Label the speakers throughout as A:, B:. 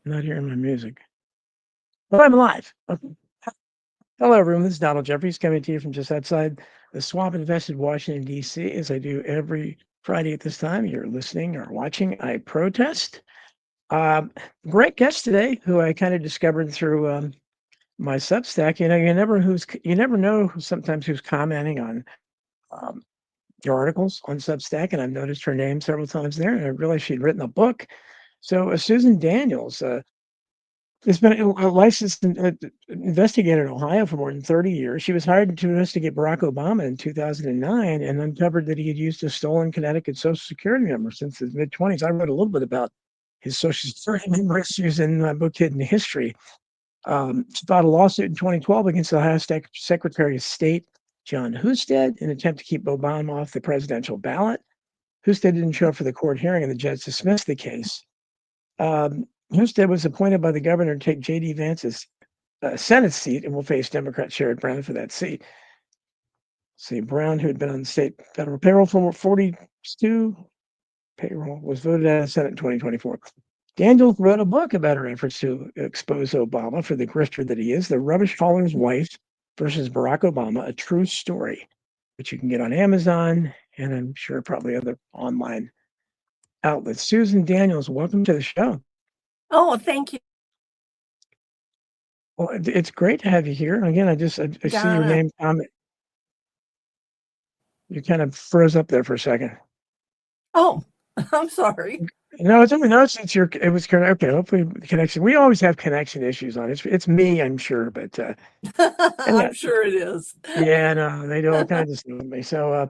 A: I'm not hearing my music. But I'm live. Okay. Hello, everyone. This is Donald Jeffries coming to you from just outside the swamp infested Washington, D.C., as I do every Friday at this time. You're listening or watching. I protest. Um, Great guest today, who I kind of discovered through my Substack. You never know sometimes who's commenting on um, your articles on Substack, and I've noticed her name several times there, and I realized she'd written a book. So Susan Daniels, has been a licensed investigator in Ohio for more than 30 years. She was hired to investigate Barack Obama in 2009 and uncovered that he had used a stolen Connecticut Social Security number since his mid-20s. I wrote a little bit about his Social Security number issues in my book, Hidden History. She filed a lawsuit in 2012 against the Ohio Secretary of State, John Husted, in an attempt to keep Obama off the presidential ballot. Husted didn't show up for the court hearing, and the judge dismissed the case. Husted was appointed by the governor to take J.D. Vance's Senate seat and will face Democrat Sherrod Brown for that seat. See, Brown, who had been on the state federal payroll for 42 payroll, was voted out of the Senate in 2024. Daniels wrote a book about her efforts to expose Obama for the grifter that he is, The Rubbish Hauler's Wife versus Barack Obama, a true story, which you can get on Amazon and I'm sure probably other online outlets. Susan Daniels, welcome to the show.
B: Oh, thank you,
A: Well, it's great to have you here. Again, I see your
B: Donna.
A: name comment. You kind of froze up there for a second.
B: Oh, I'm sorry.
A: No, it's your it was okay. Hopefully the connection. We always have connection issues on it. It's me, I'm sure, but yeah,
B: I'm sure it is.
A: yeah, no, they do all kinds of stuff with me. So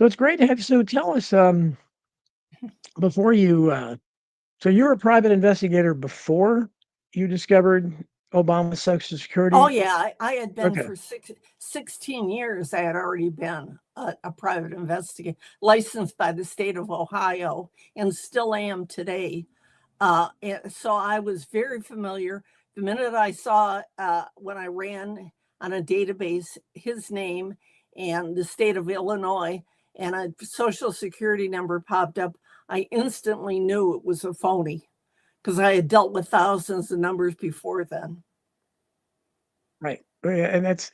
A: it's great to have you. So tell us, before you so you were a private investigator before you discovered Obama's Social
B: Oh,
A: Security?
B: yeah. I had been
A: Okay.
B: for 16 years. I had already been a private investigator, licensed by the state of Ohio, and still am today. So I was very familiar. The minute I saw, when I ran on a database, his name and the state of Illinois, and a social security number popped up, I instantly knew it was a phony because I had dealt with thousands of numbers before then.
A: Right. Yeah, and that's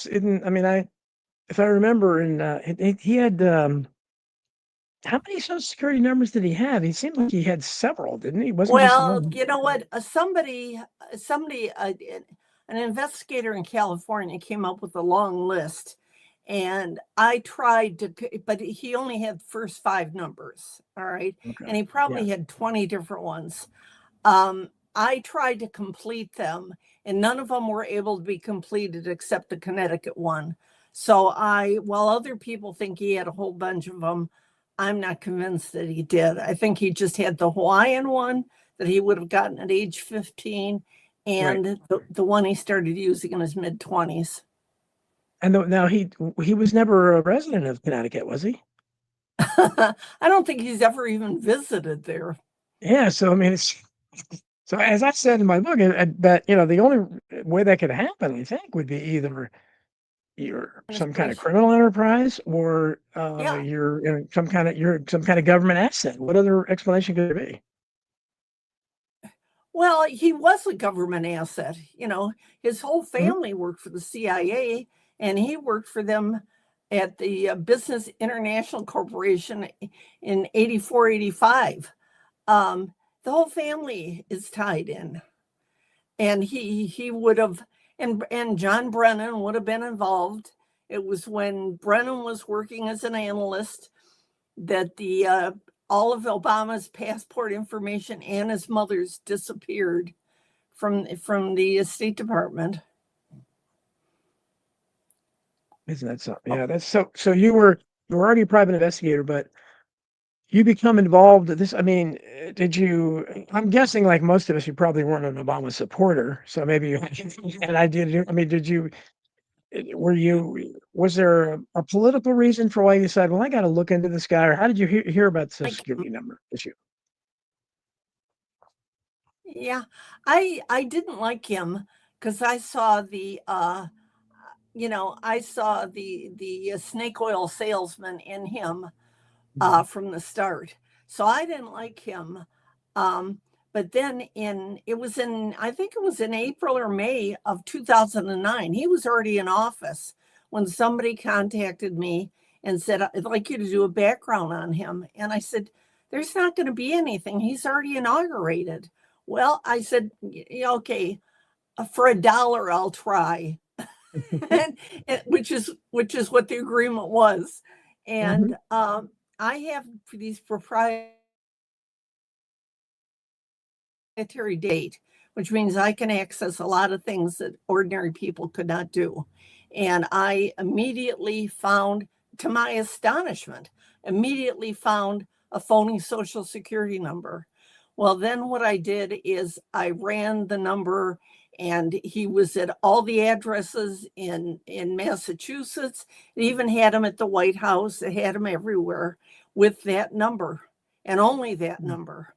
A: in, I mean, if I remember, and he had how many Social Security numbers did he have? He seemed like he had several, didn't he? It wasn't just
B: Well,
A: one.
B: you know what? An investigator in California came up with a long list, and I tried to, but he only had the first five numbers. All right.
A: Okay.
B: And he
A: Yeah.
B: probably had 20 different ones. I tried to complete them, and none of them were able to be completed except the Connecticut one. So while other people think he had a whole bunch of them, I'm not convinced that he did. I think he just had the Hawaiian one that he would have gotten at age 15
A: Right.
B: and the one he started using in his mid 20s.
A: And now he was never a resident of Connecticut, was he?
B: I don't think he's ever even visited there.
A: Yeah. So I mean, it's so as I said in my book, that the only way that could happen, I think, would be either you're some kind of criminal enterprise or
B: Yeah.
A: you're some kind of government asset. What other explanation could there be?
B: Well, he was a government asset. His whole
A: Mhm.
B: family worked for the CIA, and he worked for them at the Business International Corporation in 84, 85. The whole family is tied in. And he would have, and John Brennan would have been involved. It was when Brennan was working as an analyst that the all of Obama's passport information and his mother's disappeared from the State Department.
A: Isn't that something? Yeah, that's so you were already a private investigator, but you become involved in this. I mean, did you? I'm guessing, like most of us, you probably weren't an Obama supporter, so maybe you had an idea. I mean, did you? Were you? Was there a political reason for why you decided? Well, I got to look into this guy, or how did you hear about the Social
B: Like,
A: Security number issue?
B: yeah, I didn't like him because I saw the snake oil salesman in him
A: Mhm.
B: from the start. So I didn't like him. Um, But then I think it was in April or May of 2009, he was already in office when somebody contacted me and said, I'd like you to do a background on him. And I said, there's not going to be anything. He's already inaugurated. Well, I said, okay, for $1, I'll try. Which is what the agreement was. And I have these proprietary date, which means I can access a lot of things that ordinary people could not do. And I immediately found, to my astonishment, a phony social security number. Well, then what I did is I ran the number, and he was at all the addresses in Massachusetts. It even had him at the White House. It had him everywhere with that number and only that number.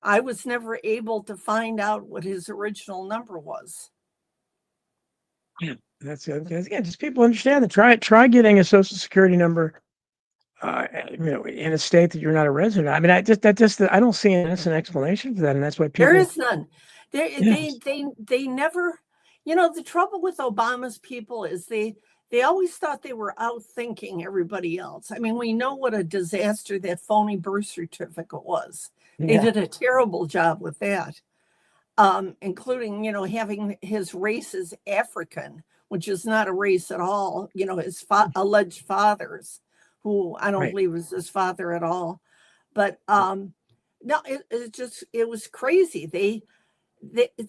B: I was never able to find out what his original number was.
A: Yeah, that's good. Again, just people understand that. Try getting a social security number, in a state that you're not a resident. I mean, I don't see an innocent explanation for that, and that's why people.
B: There is none. They never. The trouble with Obama's people is they always thought they were outthinking everybody else. I mean, we know what a disaster that phony birth certificate was. They did a terrible job with that, including, having his race as African, which is not a race at all. His alleged fathers, who I don't believe was his father at all. But no, it was crazy.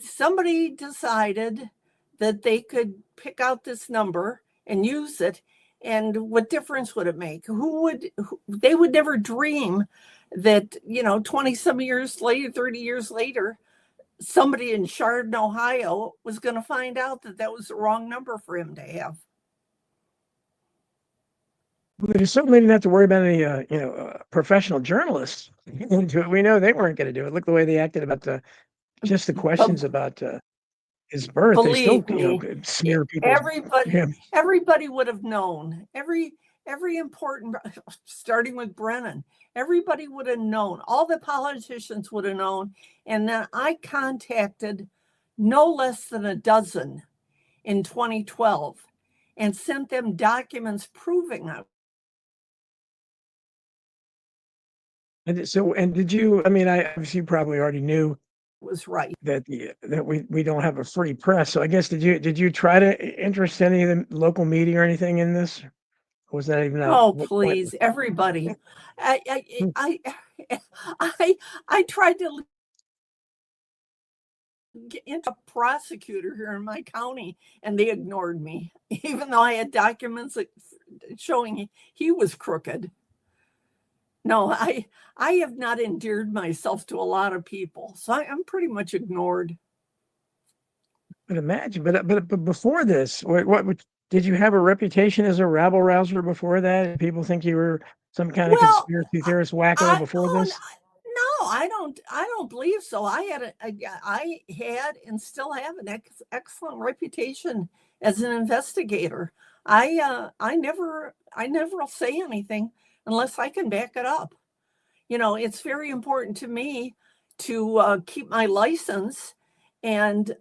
B: Somebody decided that they could pick out this number and use it. And what difference would it make? They would never dream that, 20 some years later, 30 years later, somebody in Chardon, Ohio was going to find out that was the wrong number for him to have.
A: They certainly didn't have to worry about any, professional journalists into it. We know they weren't going to do it. Look the way they acted about just the questions about his birth. They still, smear people.
B: Everybody would have known. Every important, starting with Brennan, everybody would have known. All the politicians would have known. And then I contacted no less than a dozen in 2012 and sent them documents proving I
A: And did you? I mean, obviously you probably already knew
B: was right
A: that we don't have a free press. So I guess did you try to interest any of the local media or anything in this? Or was that even?
B: Please, everybody! I tried to get into a prosecutor here in my county, and they ignored me, even though I had documents showing he was crooked. No, I have not endeared myself to a lot of people, so I'm pretty much ignored.
A: But imagine, but before this, what did you have a reputation as a rabble rouser before that? People think you were some kind of conspiracy theorist wacko before this?
B: No, I don't believe so. I had and still have an excellent reputation as an investigator. I never say anything unless I can back it up. It's very important to me to keep my license, and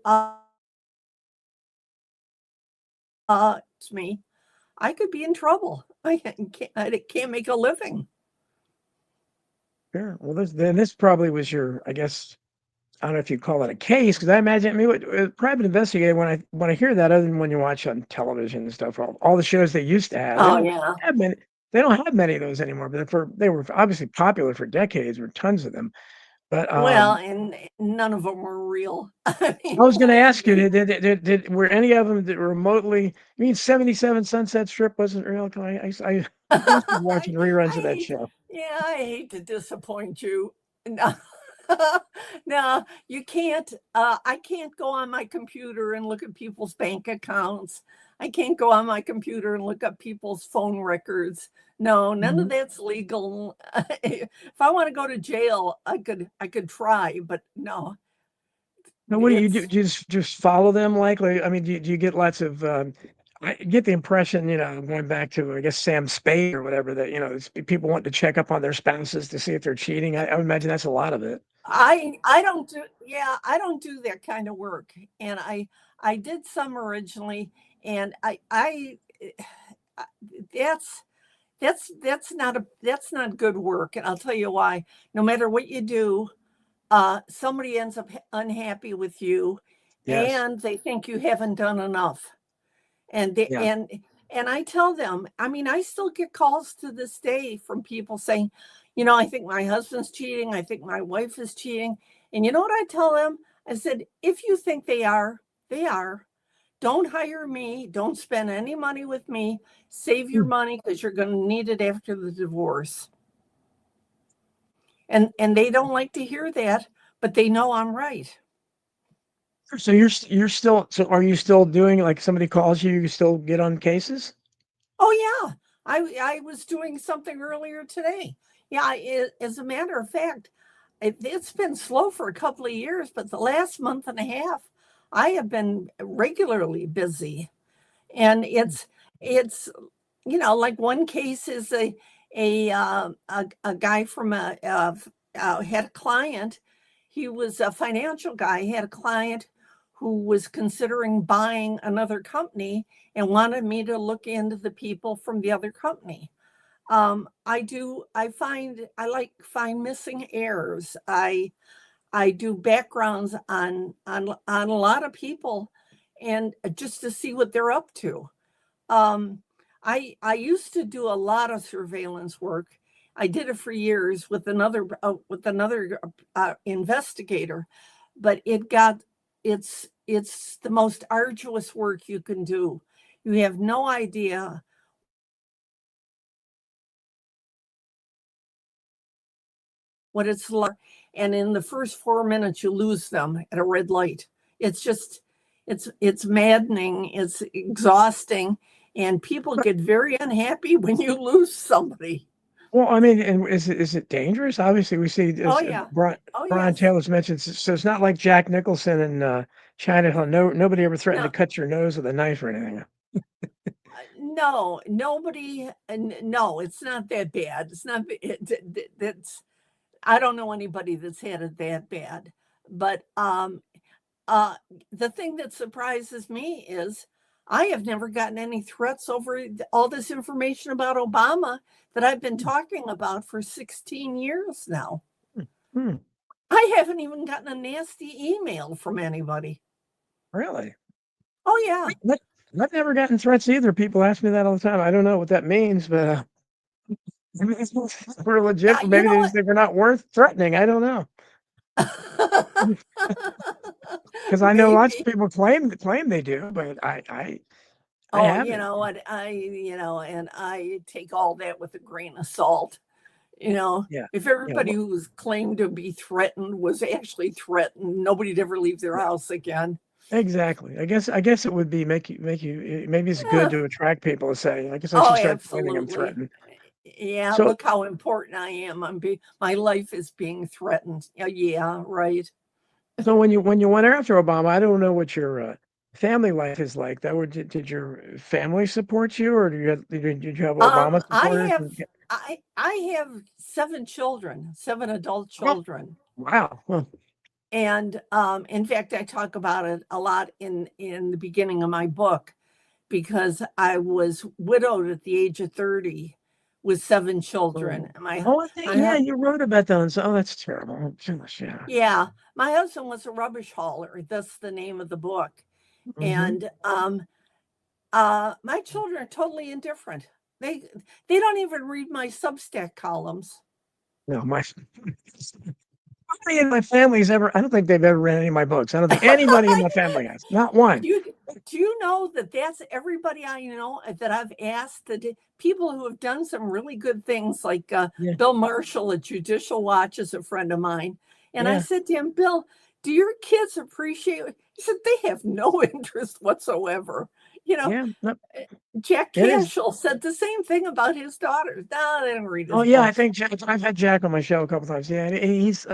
B: it's me. I could be in trouble. I can't make a living.
A: Sure. Well, this probably was your, I guess, I don't know if you call it a case, because I imagine, what private investigator, when I hear that, other than when you watch on television and stuff, all the shows they used to have, they don't have many of those anymore. But they were obviously popular for decades, or tons of them. But
B: and none of them were real.
A: I was going to ask you, were any of them that remotely? You mean 77 Sunset Strip wasn't real? I was watching reruns of that show.
B: Yeah, I hate to disappoint you. No, no, you can't. I can't go on my computer and look at people's bank accounts. I can't go on my computer and look up people's phone records. No, none of that's legal. If I want to go to jail, I could try, but no.
A: Now, what do you do? Just follow them? Likely, I mean, do you get lots of I get the impression, going back to, I guess, Sam Spade or whatever, that, it's people want to check up on their spouses to see if they're cheating. I would imagine that's a lot of it.
B: I don't do, yeah, I don't do that kind of work. And I did some originally, and I that's that's not good work, and I'll tell you why. No matter what you do, somebody ends up unhappy with you,
A: Yes.
B: and they think you haven't done enough. And they,
A: Yeah.
B: and I tell them, I mean, I still get calls to this day from people saying, I think my husband's cheating, I think my wife is cheating. And you know what I tell them? I said, if you think they are, they are. Don't hire me. Don't spend any money with me. Save your
A: Hmm.
B: money because you're going to need it after the divorce. And they don't like to hear that, but they know I'm right.
A: So you're still, so are you still doing, like, somebody calls you, you still get on cases?
B: Oh yeah, I was doing something earlier today. Yeah, as a matter of fact, it's been slow for a couple of years, but the last month and a half, I have been regularly busy. And it's like one case is a guy from had a client. He was a financial guy. He had a client who was considering buying another company and wanted me to look into the people from the other company. I find missing errors. I do backgrounds on a lot of people, and just to see what they're up to. Um, I used to do a lot of surveillance work. I did it for years with another investigator, but it's the most arduous work you can do. You have no idea what it's like, and in the first 4 minutes you lose them at a red light. It's just it's maddening, it's exhausting, and people get very unhappy when you lose somebody.
A: Well, I mean, and is it dangerous? Obviously, we see
B: Oh
A: this,
B: yeah. Oh
A: Brian
B: yes.
A: Taylor's mentioned, so it's not like Jack Nicholson and Chinatown. No, nobody ever threatened to
B: No,
A: cut your nose with a knife or anything.
B: no, nobody. No, it's not that bad. It's not. That's. I don't know anybody that's had it that bad. But uh, the thing that surprises me is I have never gotten any threats over all this information about Obama that I've been talking about for 16 years now.
A: Hmm. Hmm.
B: I haven't even gotten a nasty email from anybody.
A: Really?
B: Oh yeah.
A: But I've never gotten threats either. People ask me that all the time. I don't know what that means, but maybe these were legit.
B: Yeah, you
A: Maybe
B: know
A: they
B: what?
A: just think we're not worth threatening. I don't know. Because I know lots of
B: Maybe.
A: people claim they do, but I
B: Oh, you
A: haven't.
B: know what? And I take all that with a grain of salt.
A: Yeah.
B: If
A: Yeah.
B: everybody who was claimed to be threatened was actually threatened, nobody'd ever leave their
A: Yeah.
B: house again.
A: Exactly. I guess it would be maybe it's good
B: Uh,
A: to attract people to say, I guess I
B: oh,
A: should start claiming I'm
B: absolutely.
A: threatened.
B: Yeah,
A: So
B: look how important I am. My life is being threatened. Yeah, right.
A: so when you went after Obama, I don't know what your family life is like. Did your family support you, or did you have Obama
B: I
A: supporters?
B: have I have 7 children, 7 adult
A: Oh,
B: children.
A: wow. Well,
B: And in fact, I talk about it a lot in the beginning of my book because I was widowed at the age of 30 with 7 children.
A: oh,
B: And my
A: oh, I think,
B: my
A: yeah,
B: hu-
A: you wrote about that. Oh, that's terrible. Oh, gosh, yeah.
B: yeah, my husband was a rubbish hauler. That's the name of the book.
A: Hmm.
B: And my children are totally indifferent. They they don't even read my Substack columns.
A: No, nobody in my family's ever. I don't think they've ever read any of my books. I don't think anybody in my family has. Not one.
B: Do you do you know that that's everybody I know that I've asked, that people who have done some really good things, like
A: Yeah,
B: Bill Marshall at Judicial Watch is a friend of mine. And I
A: yeah,
B: said to him, Bill, do your kids appreciate it? He said they have no interest whatsoever. You know,
A: yeah. No,
B: Jack
A: it is.
B: Cantrell said the same thing about his daughters. No, they don't read
A: Oh
B: his
A: yeah, I
B: books.
A: think I've had Jack on my show a couple times. Yeah, and he's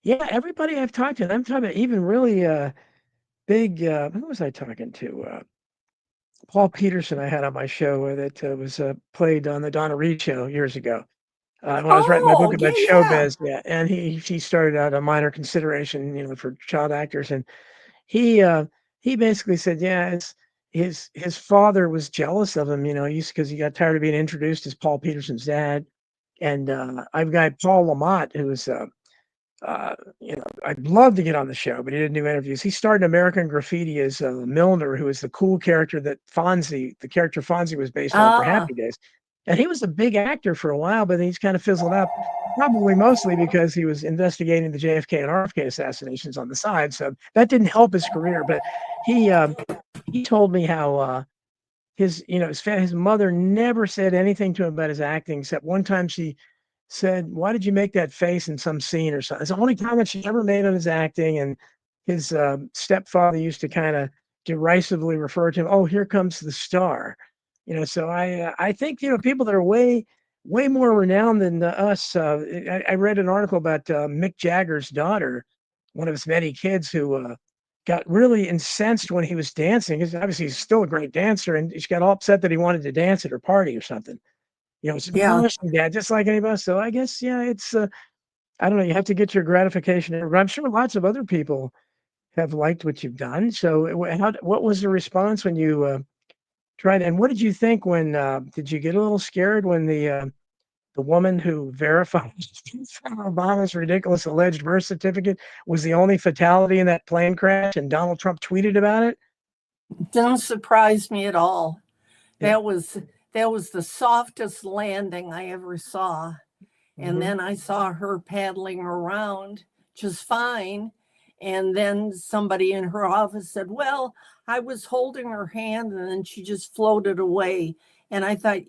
A: yeah. Everybody I've talked to, I'm talking about even really big. Who was I talking to? Paul Peterson I had on my show that was played on the Donna Reed show years ago. When I was writing my book
B: Oh,
A: about
B: yeah, yeah.
A: showbiz, yeah, and he started out a minor consideration, for child actors, and he uh, he basically said, yeah, it's his father was jealous of him, because he got tired of being introduced as Paul Peterson's dad, and I've got Paul Lamont, who is I'd love to get on the show, but he didn't do interviews. He starred in American Graffiti as Milner, who was the cool character that the character Fonzie was based on for
B: Ah,
A: Happy Days. And he was a big actor for a while, but he's kind of fizzled out, probably mostly because he was investigating the JFK and RFK assassinations on the side. So that didn't help his career. But he he told me how his mother never said anything to him about his acting, except one time she said, "Why did you make that face in some scene or something?" It's the only comment she ever made on his acting, and his stepfather used to kind of derisively refer to him, "Oh, here comes the star," So I think people that are way more renowned than us. I read an article about Mick Jagger's daughter, one of his many kids, who got really incensed when he was dancing. Because obviously he's still a great dancer, and she got all upset that he wanted to dance at her party or something. It's
B: yeah.
A: embarrassing, Dad, just like anybody else. So I guess, yeah, it's, I don't know, you have to get your gratification. But I'm sure lots of other people have liked what you've done. So what was the response when you tried? And what did you think when, did you get a little scared when the woman who verified Obama's ridiculous alleged birth certificate was the only fatality in that plane crash and Donald Trump tweeted about it?
B: Didn't surprise me at all.
A: Yeah.
B: That was that was the softest landing I ever saw. And
A: Hmm.
B: then I saw her paddling around just fine. And then somebody in her office said, "Well, I was holding her hand and then she just floated away." And I thought,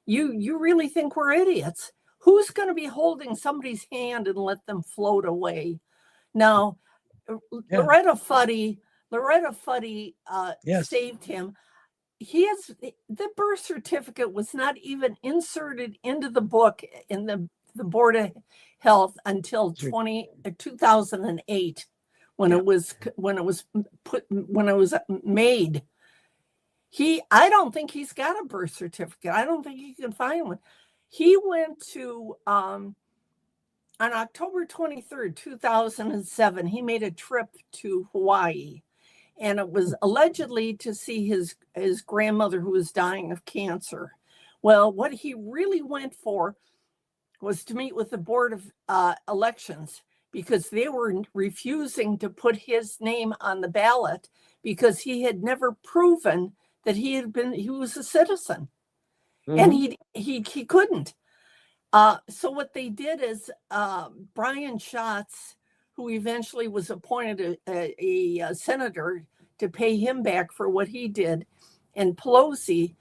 B: you really think we're idiots? Who's going to be holding somebody's hand and let them float away? Now,
A: Yeah.
B: Loretta Fuddy
A: Yes.
B: saved him. The birth certificate was not even inserted into the book in the Board of Health until 2008 when
A: Yeah.
B: it was made. I don't think he's got a birth certificate. I don't think he can find one. He went to on October 23rd, 2007, he made a trip to Hawaii, and it was allegedly to see his grandmother who was dying of cancer. Well, what he really went for was to meet with the Board of Elections, because they were refusing to put his name on the ballot because he had never proven that he was a citizen, and
A: Hmm.
B: he couldn't. So what they did is Brian Schatz, who eventually was appointed a senator to pay him back for what he did, and Pelosi,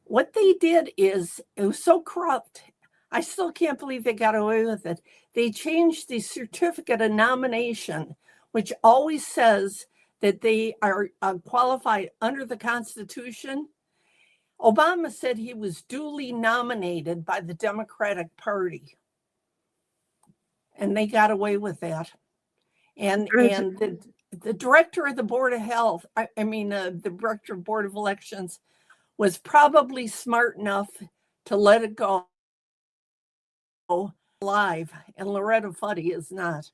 B: what they did is, it was so corrupt. I still can't believe they got away with it. They changed the certificate of nomination, which always says that they are qualified under the Constitution. Obama said he was duly nominated by the Democratic Party, and they got away with that. And the director of the Board of Health, the director of Board of Elections, was probably smart enough to let it go live, and Loretta Fuddy is not.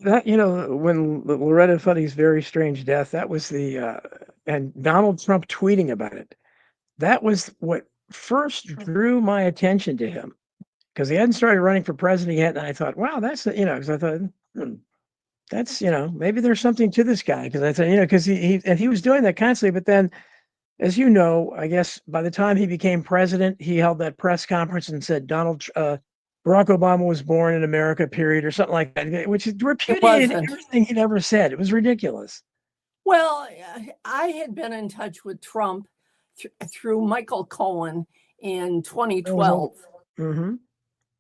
A: That, when Loretta Fuddy's very strange death, that was and Donald Trump tweeting about it. That was what first drew my attention to him, because he hadn't started running for president yet. And I thought, wow, because I thought, that's, maybe there's something to this guy. Because I thought, because he was doing that constantly. But then, as you know, I guess by the time he became president, he held that press conference and said Barack Obama was born in America, period, or something like that, which
B: It
A: repudiated
B: wasn't.
A: everything he'd ever said. It was ridiculous.
B: Well, I had been in touch with Trump through Michael Cohen in
A: That was all.
B: 2012,
A: Mm-hmm.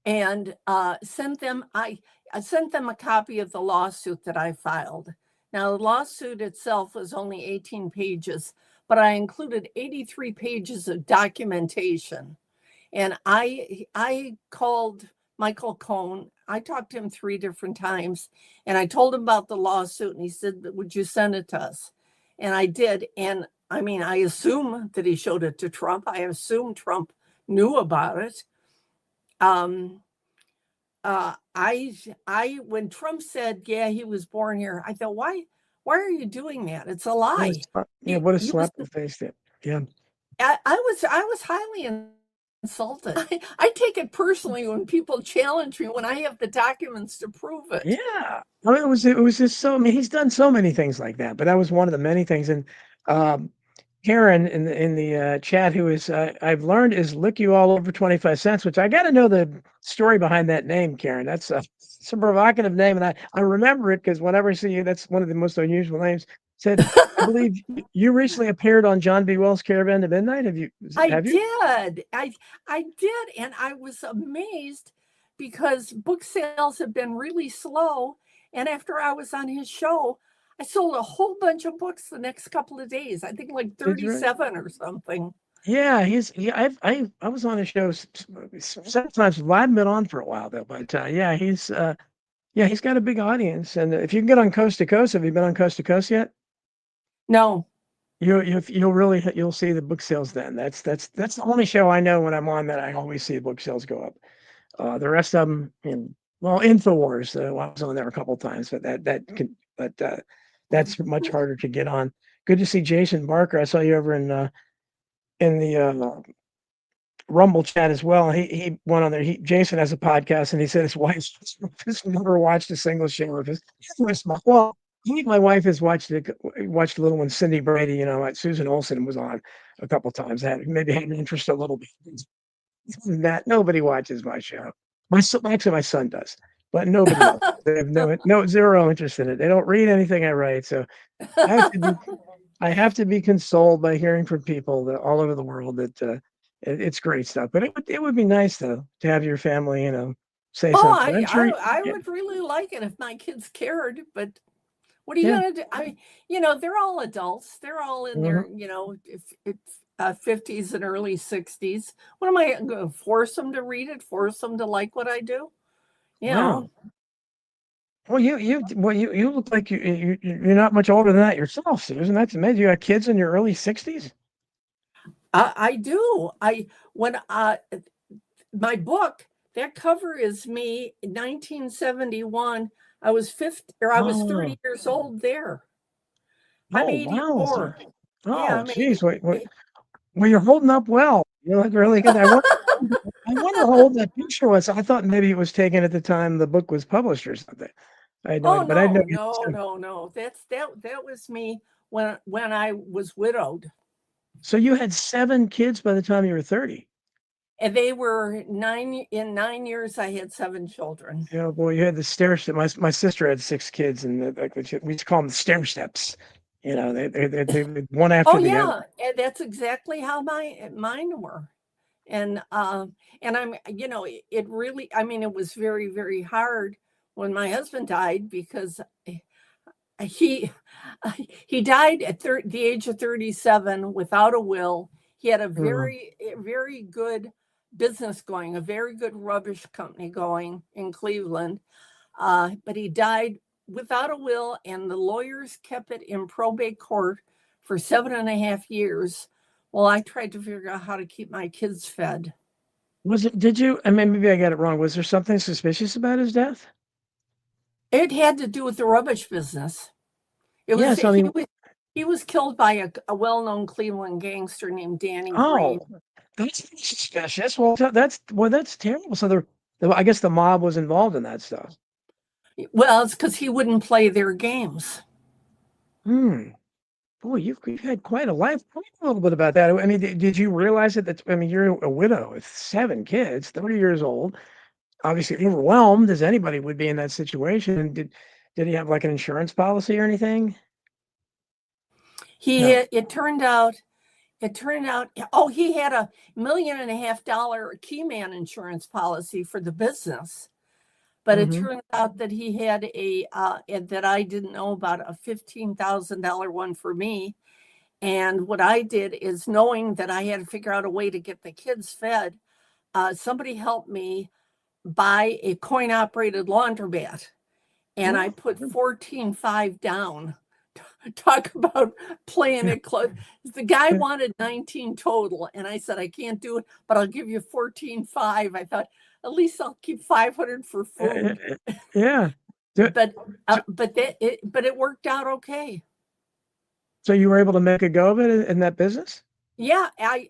B: and sent them. I sent them a copy of the lawsuit that I filed. Now, the lawsuit itself was only 18 pages, but I included 83 pages of documentation. And I called Michael Cohen. I talked to him 3 different times, and I told him about the lawsuit, and he said, "Would you send it to us?" And I did. And I mean, I assume that he showed it to Trump. I assume Trump knew about it. When Trump said, "Yeah, he was born here," I thought, why are you doing that? It's a lie.
A: Yeah, what a
B: You was,
A: slap in the face there. Yeah.
B: I was highly insulted. I take it personally when people challenge me when I have the documents to prove it.
A: Yeah. I mean, it was just so, I mean, he's done so many things like that, but that was one of the many things. And um, Karen in the chat, who is I've learned is lick you all over 25 cents, which I got to know the story behind that name, Karen. That's it's a provocative name, and I remember it because whenever I see you, that's one of the most unusual names. Said, I believe you recently appeared on John B. Wells' Caravan to Midnight. Have you?
B: I
A: Have you?
B: did. I did, and I was amazed because book sales have been really slow. And after I was on his show, I sold a whole bunch of books the next couple of days. I think like
A: Did you?
B: 37 or something.
A: Yeah, I was on his show several times. Well, I haven't been on for a while though, but yeah, he's got a big audience. And if you can get on Coast to Coast, have you been on Coast to Coast yet?
B: No.
A: You'll really you'll see the book sales then. That's the only show I know when I'm on that I always see book sales go up. The rest of them, well, Infowars, I was on there a couple of times, but that's much harder to get on. Good to see Jason Barker. I saw you over in the Rumble chat as well. He went on there. Jason has a podcast, and he said his wife has never watched a single show of his. Well, I think my wife has watched the little one, Cindy Brady. Like Susan Olsen was on a couple times. Maybe had an interest a little bit. That nobody watches my show. Actually, my son does, but nobody else. They have no zero interest in it. They don't read anything I write, so I have to be I have to be consoled by hearing from people that all over the world that it's great stuff. But it would be nice though to have your family, say
B: Oh,
A: something. I'm sure.
B: I
A: Yeah,
B: would really like it if my kids cared, but what are you
A: yeah.
B: going to do? They're all adults. They're all in
A: Hmm.
B: their, if 50s and early 60s. What am I going to force them to read it? Force them to like what I do? You
A: Wow.
B: know,
A: Well, you look like you're not much older than that yourself, Susan. That's amazing. You got kids in your early 60s.
B: I do. When my book, that cover is me in 1971. I was 50 or I was 30
A: Oh,
B: years old there. I'm
A: oh, wow.
B: 84. Yeah,
A: Oh,
B: I'm
A: geez.
B: 80.
A: Wait. Well, you're holding up well. You look really good. I wonder how old that picture was. I thought maybe it was taken at the time the book was published or something. I had no
B: Oh
A: idea, but I know
B: no,
A: you.
B: no, no, no. That was me when I was widowed.
A: So you had 7 kids by the time you were 30.
B: And they were 9 years. I had 7 children.
A: Oh boy, you had the stair step. My sister had 6 kids, and we used to call them the stair steps. They one
B: Oh
A: after the other.
B: yeah, and that's exactly how mine were. And I'm it really, I mean, it was very, very hard when my husband died because he he died at the age of 37 without a will. He had a
A: Mhm.
B: very good business going, a very good rubbish company going in Cleveland. But he died without a will, and the lawyers kept it in probate court for 7.5 years. Well, I tried to figure out how to keep my kids fed.
A: Did you, I mean, maybe I got it wrong. Was there something suspicious about his death?
B: It had to do with the rubbish business. It was
A: Yes, I mean,
B: he was killed by a well-known Cleveland gangster named Danny Green.
A: oh, that's suspicious. Well, that's terrible. So I guess the mob was involved in that stuff.
B: Well, it's because he wouldn't play their games.
A: Hmm. Boy, you've had quite a life. Tell me a little bit about that. I mean, did you realize it? I mean, you're a widow with 7 kids, 30 years old, obviously overwhelmed as anybody would be in that situation. Did he have like an insurance policy or anything?
B: He
A: No.
B: had, it turned out, oh, he had $1.5 million Keyman insurance policy for the business. But it
A: Hmm.
B: turned out that he had that I didn't know about, a $15,000 one for me. And what I did is, knowing that I had to figure out a way to get the kids fed, somebody helped me buy a coin operated laundromat. And I
A: Oh,
B: put 14.5 down talk about playing it close. The guy wanted 19 total, and I said, I can't do it, but I'll give you 14.5. I thought, at least I'll keep 500 for food.
A: Yeah. So,
B: But
A: so
B: but it worked out okay.
A: so you were able to make a go of it in that business?
B: Yeah, I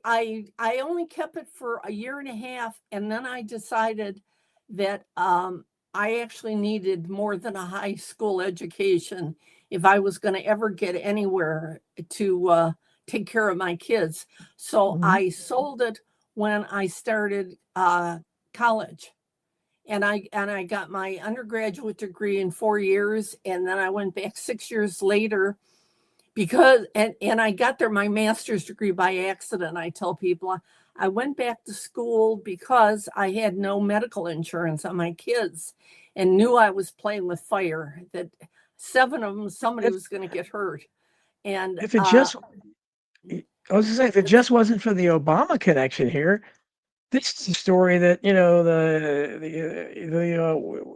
B: only kept it for a year and a half, and then I decided that I actually needed more than a high school education if I was going to ever get anywhere to take care of my kids. So
A: Mhm.
B: I sold it when I started college. And I got my undergraduate degree in 4 years, and then I went back 6 years later because and I got there my master's degree by accident. I tell people I went back to school because I had no medical insurance on my kids and knew I was playing with fire, that 7 of them somebody
A: If
B: was going to get hurt. And
A: if it just I was gonna say, if it just wasn't for the Obama connection here, this is a story that,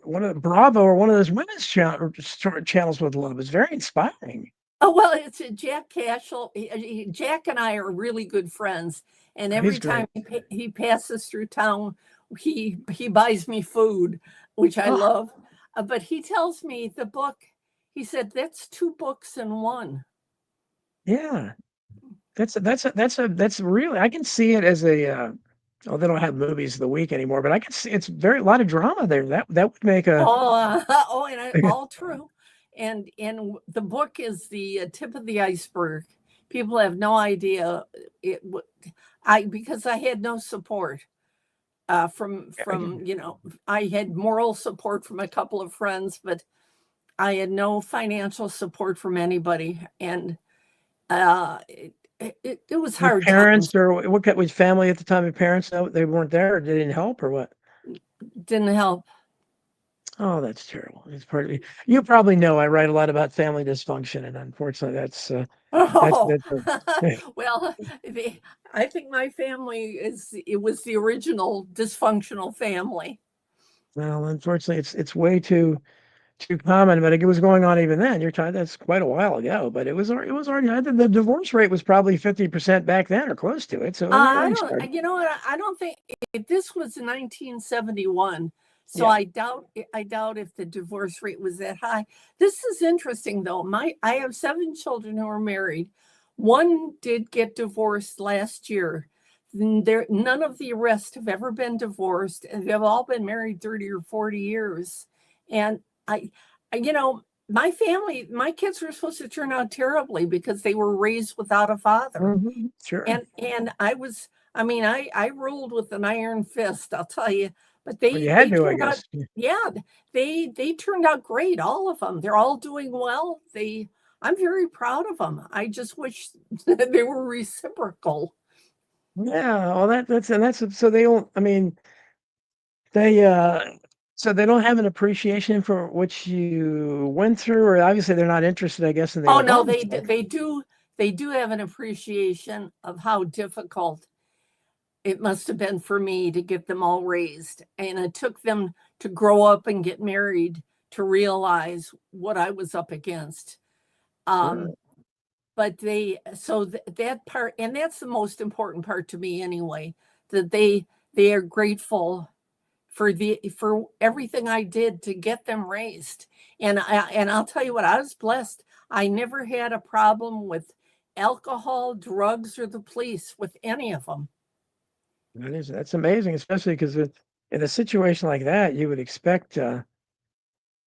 A: one of the Bravo or one of those women's channels would love. It's very inspiring.
B: oh, well, it's Jack Cashel. Jack and I are really good friends, and
A: He's
B: every
A: great.
B: time he passes through town, he buys me food, which I
A: Oh,
B: love. But he tells me the book. He said that's 2 books in one.
A: yeah. That's really, I can see it as a, oh, they don't have movies of the week anymore, but I can see it's very a lot of drama there. That would make a
B: Oh, all true. And the book is the tip of the iceberg. People have no idea it. I because I had no support. From I had moral support from a couple of friends, but I had no financial support from anybody, and it was
A: your
B: hard
A: parents
B: times.
A: or what was family at the time, your parents, no, they weren't there or they didn't help or what?
B: Didn't help.
A: Oh, that's terrible. It's part of you probably know I write a lot about family dysfunction, and unfortunately,
B: Oh,
A: that's a
B: well, the, I think my family it was the original dysfunctional family.
A: well, unfortunately, it's way too common, but it was going on even then. You're talking that's quite a while ago, but it was already. I think the divorce rate was probably 50% back then, or close to it. So it was
B: I
A: already
B: don't,
A: started.
B: you know what? I don't think this was 1971. So
A: Yeah.
B: I doubt if the divorce rate was that high. This is interesting though. I have 7 children who are married. One did get divorced last year. None of the rest have ever been divorced, and they've all been married 30 or 40 years. And I, my family, my kids were supposed to turn out terribly because they were raised without a father.
A: Sure.
B: And I ruled with an iron fist, I'll tell you. But
A: Well, you
B: they
A: had to, I
B: turned out,
A: guess. Yeah.
B: yeah, they turned out great, all of them. They're all doing well. I'm very proud of them. I just wish that they were reciprocal.
A: Yeah. Well, that's so they don't. I mean, they so they don't have an appreciation for what you went through, or obviously they're not interested, I guess, in the
B: Oh no,
A: Obama
B: they
A: stuff.
B: they do they do have an appreciation of how difficult it must have been for me to get them all raised. And it took them to grow up and get married to realize what I was up against.
A: Sure.
B: Um, but that part, and that's the most important part to me anyway, that they are grateful for everything I did to get them raised. And I'll tell you what, I was blessed. I never had a problem with alcohol, drugs, or the police with any of them.
A: That's amazing, especially because in a situation like that, you would expect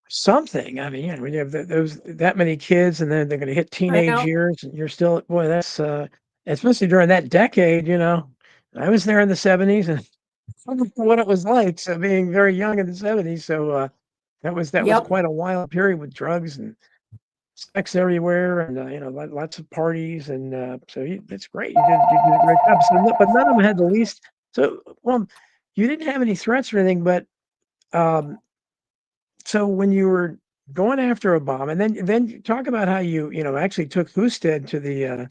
A: something. I mean, when you have those that many kids, and then they're going to hit
B: I
A: teenage
B: know.
A: years, and you're still boy. That's especially during that decade. I was there in the '70s, and I don't know what it was like. So being very young in the '70s, so that was
B: Yep.
A: quite a wild period with drugs and sex everywhere, and lots of parties, and it's great. You did a great job. So, but none of them had the least. So, well, you didn't have any threats or anything, but um, so when you were going after Obama, and then you talk about how you actually took Husted to the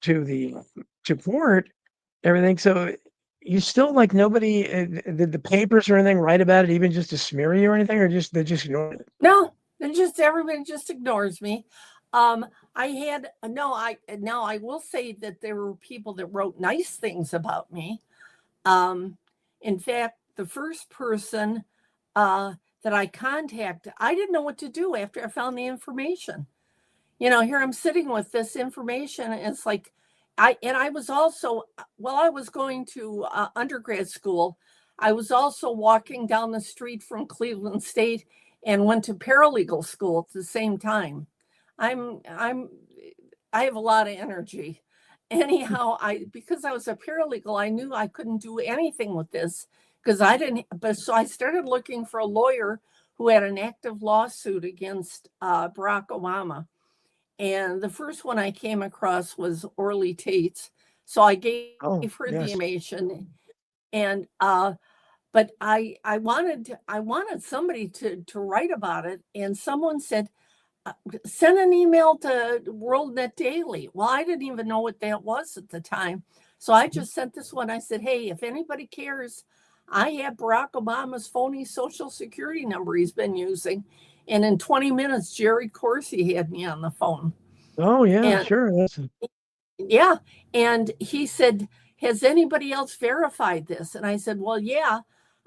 A: to court, everything. So you still like nobody did the papers or anything write about it, even just to smear you or anything, or just they just ignored it.
B: No, then just everybody just ignores me. I had no. I now I will say that there were people that wrote nice things about me. Um, in fact, the first person uh, that I contacted, I didn't know what to do after I found the information. Here I'm sitting with this information, and it's like, I was also, while I was going to undergrad school, I was also walking down the street from Cleveland State and went to paralegal school at the same time. I'm I have a lot of energy. Anyhow, I because I was a paralegal, I knew I couldn't do anything with this because I didn't. But so I started looking for a lawyer who had an active lawsuit against Barack Obama. And the first one I came across was Orly Tate's. So I gave
A: Oh,
B: her the
A: yes.
B: information, and but I wanted somebody to write about it, and someone said, send an email to WorldNet Daily. Well, I didn't even know what that was at the time. So I just sent this one. I said, hey, if anybody cares, I have Barack Obama's phony social security number he's been using. And in 20 minutes, Jerry Corsi had me on the phone.
A: Oh, yeah,
B: And
A: sure. That's
B: yeah. And he said, has anybody else verified this? And I said, well, yeah.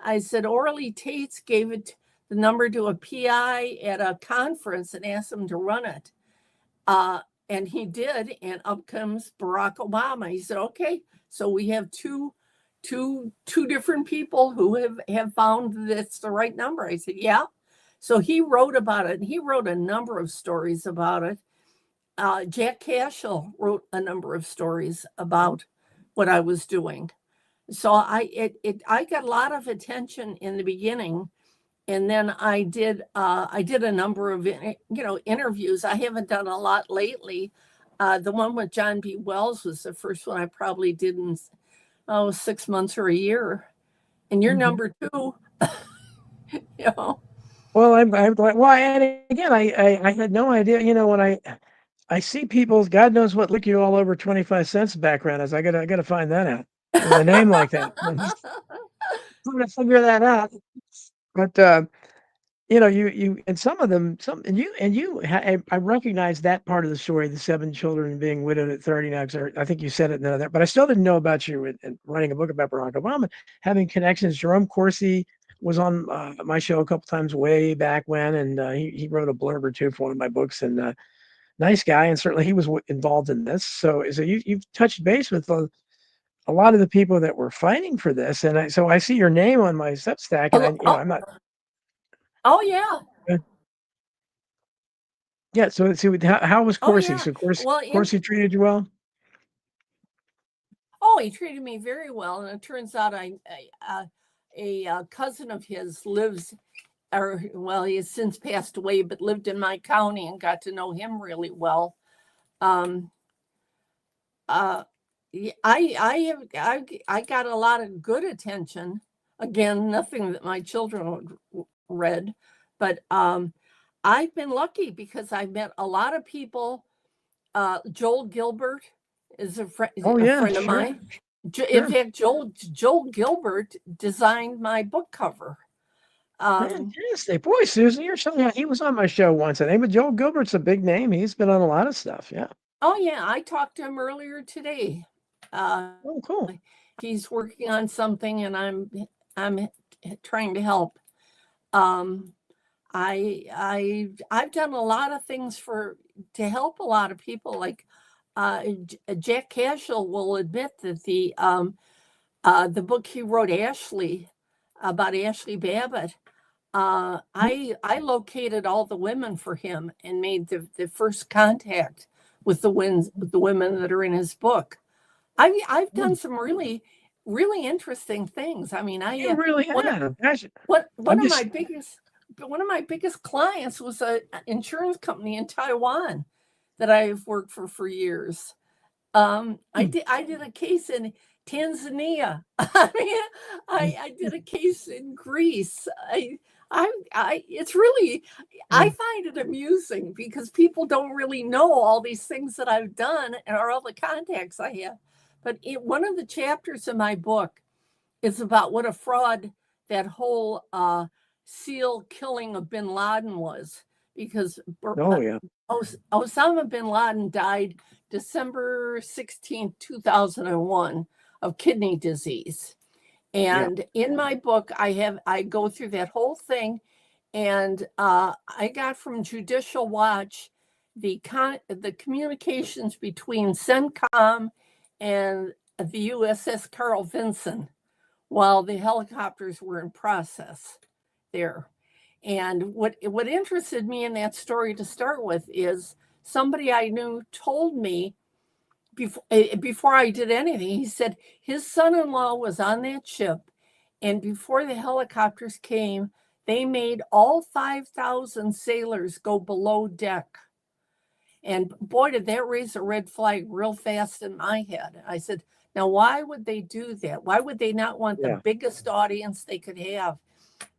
B: I said, Orly Tates gave it the number to a PI at a conference and asked him to run it. Uh, and he did. And up comes Barack Obama. He said, okay, so we have two different people who have found that's the right number. I said, yeah. So he wrote about it. And he wrote a number of stories about it. Jack Cashel wrote a number of stories about what I was doing. So I got a lot of attention in the beginning, and then I did a number of interviews. I haven't done a lot lately. The one with John B. Wells was the first one I probably did in 6 months or a year. And you're
A: Mhm.
B: number two, you know.
A: Well, I'm glad. Well, and again, I had no idea. When I see people's God knows what lick you all over 25 cents background is. I gotta find that out with a name like that. I'm gonna figure that out. But you and some of them, I recognize that part of the story, the 7 children being widowed at 30 now. 'Cause I think you said it in there, but I still didn't know about you and writing a book about Barack Obama, having connections. Jerome Corsi was on my show a couple times way back when, and he wrote a blurb or two for one of my books, and nice guy, and certainly he was involved in this. So you've touched base with a lot of the people that were fighting for this, and so I see your name on my Substack, and
B: Oh,
A: I'm not.
B: oh yeah.
A: Yeah, so how was
B: Oh
A: Corsi?
B: yeah.
A: So
B: Well,
A: Corsi treated you well?
B: he treated me very well, and it turns out a cousin of his lives, or well, he has since passed away, but lived in my county and got to know him really well. Um, uh, I got a lot of good attention. Again, nothing that my children read, but I've been lucky because I've met a lot of people. Joel Gilbert is
A: Oh,
B: a
A: yeah,
B: friend of
A: sure,
B: mine. In
A: sure.
B: fact, Joel Gilbert designed my book cover. Um,
A: Fantastic. Boy, Susan, you're so yeah, he was on my show once. I think, but Joel Gilbert's a big name. He's been on a lot of stuff. Yeah.
B: oh yeah, I talked to him earlier today. Uh,
A: Oh, cool.
B: he's working on something, and I'm trying to help. Um, I've done a lot of things to help a lot of people. Like Jack Cashel will admit that the book he wrote, Ashley, about Ashley Babbitt, I located all the women for him and made the first contact with the women that are in his book. I've done
A: Mm,
B: some really interesting things. I mean,
A: you really
B: one
A: have. Gosh,
B: what
A: I'm just
B: one of my biggest clients was an insurance company in Taiwan that I've worked for years.
A: mm,
B: I did a case in Tanzania. I mean,
A: mm,
B: I did a case in Greece. It's really, I
A: mm,
B: find it amusing because people don't really know all these things that I've done and or all the contacts I have. But one of the chapters in my book is about what a fraud that whole SEAL killing of bin Laden was. because
A: Oh yeah.
B: Osama bin Laden died December 16th, 2001 of kidney disease. And in my book, I go through that whole thing, and I got from Judicial Watch the communications between CENTCOM and the USS Carl Vinson while the helicopters were in process there. And what interested me in that story to start with is somebody I knew told me before I did anything. He said his son-in-law was on that ship, and before the helicopters came, they made all 5,000 sailors go below deck. And boy, did that raise a red flag real fast in my head. I said, now, why would they do that? Why would they not want the biggest audience they could have?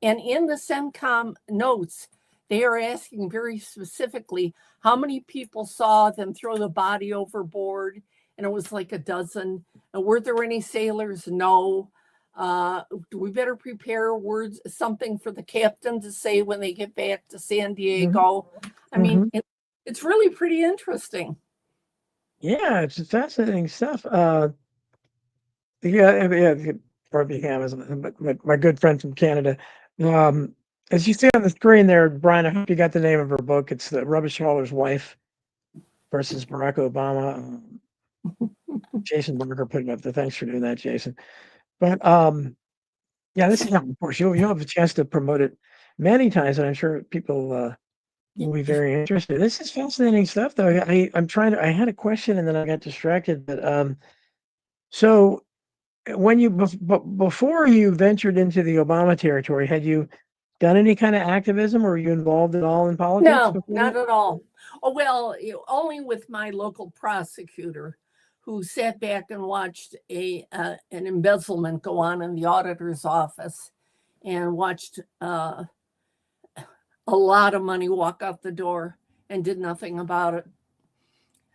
B: And in the CENTCOM notes, they are asking very specifically how many people saw them throw the body overboard. And it was like a dozen. And were there any sailors? No. We better prepare something for the captain to say when they get back to San Diego. I mean, it's really pretty interesting.
A: Yeah, it's fascinating stuff. Barbie Ham is my good friend from Canada. As you see on the screen there, Brian, I hope you got the name of her book. It's The Rubbish Hauler's Wife versus Barack Obama. Jason Barker put it up there. Thanks for doing that, Jason. But yeah, this is, of course, you'll have a chance to promote it many times, and I'm sure people will be very interested. This is fascinating stuff, though. I had a question and then I got distracted. But so when you before you ventured into the Obama territory, had you done any kind of activism, or were you involved at all in politics?
B: No, not at all. Oh, well, only with my local prosecutor, who sat back and watched an embezzlement go on in the auditor's office, and watched a lot of money walk out the door and did nothing about it.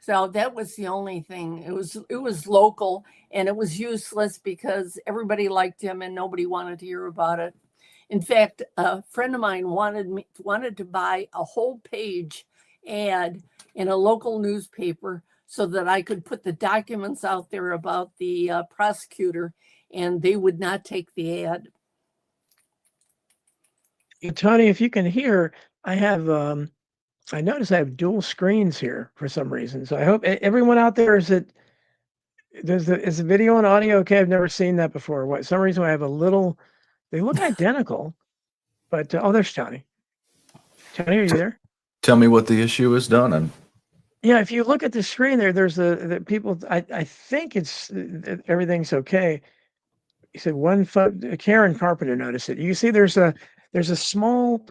B: So that was the only thing. It was local, and it was useless because everybody liked him and nobody wanted to hear about it. In fact, a friend of mine wanted to buy a whole page ad in a local newspaper so that I could put the documents out there about the prosecutor, and they would not take the ad.
A: Tony, if you can hear, I have I notice I have dual screens here for some reason. So I hope everyone out there is the video and audio okay? I've never seen that before. What some reason I have a little. They look identical, but oh, there's Tony. Tony, are you there?
C: Tell me what the issue is, Don.
A: Yeah, if you look at the screen there, there's the people. I think it's everything's okay. He said Karen Carpenter noticed it. You see, there's a small,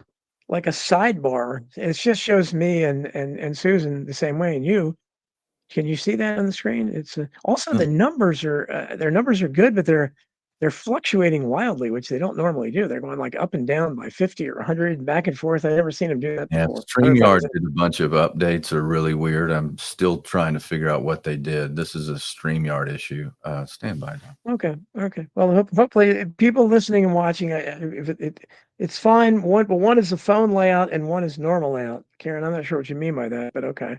A: like a sidebar. It just shows me and Susan the same way, and you. Can you see that on the screen? It's also the numbers are their numbers are good, but they're fluctuating wildly, which they don't normally do. They're going like up and down by 50 or 100, back and forth. I've never seen them do that before.
C: StreamYard did a bunch of updates. Are really weird. I'm still trying to figure out what they did. This is a StreamYard issue. Stand by now.
A: Okay. Well, hopefully people listening and watching, it's fine. One is the phone layout and one is normal layout. Karen, I'm not sure what you mean by that, but okay.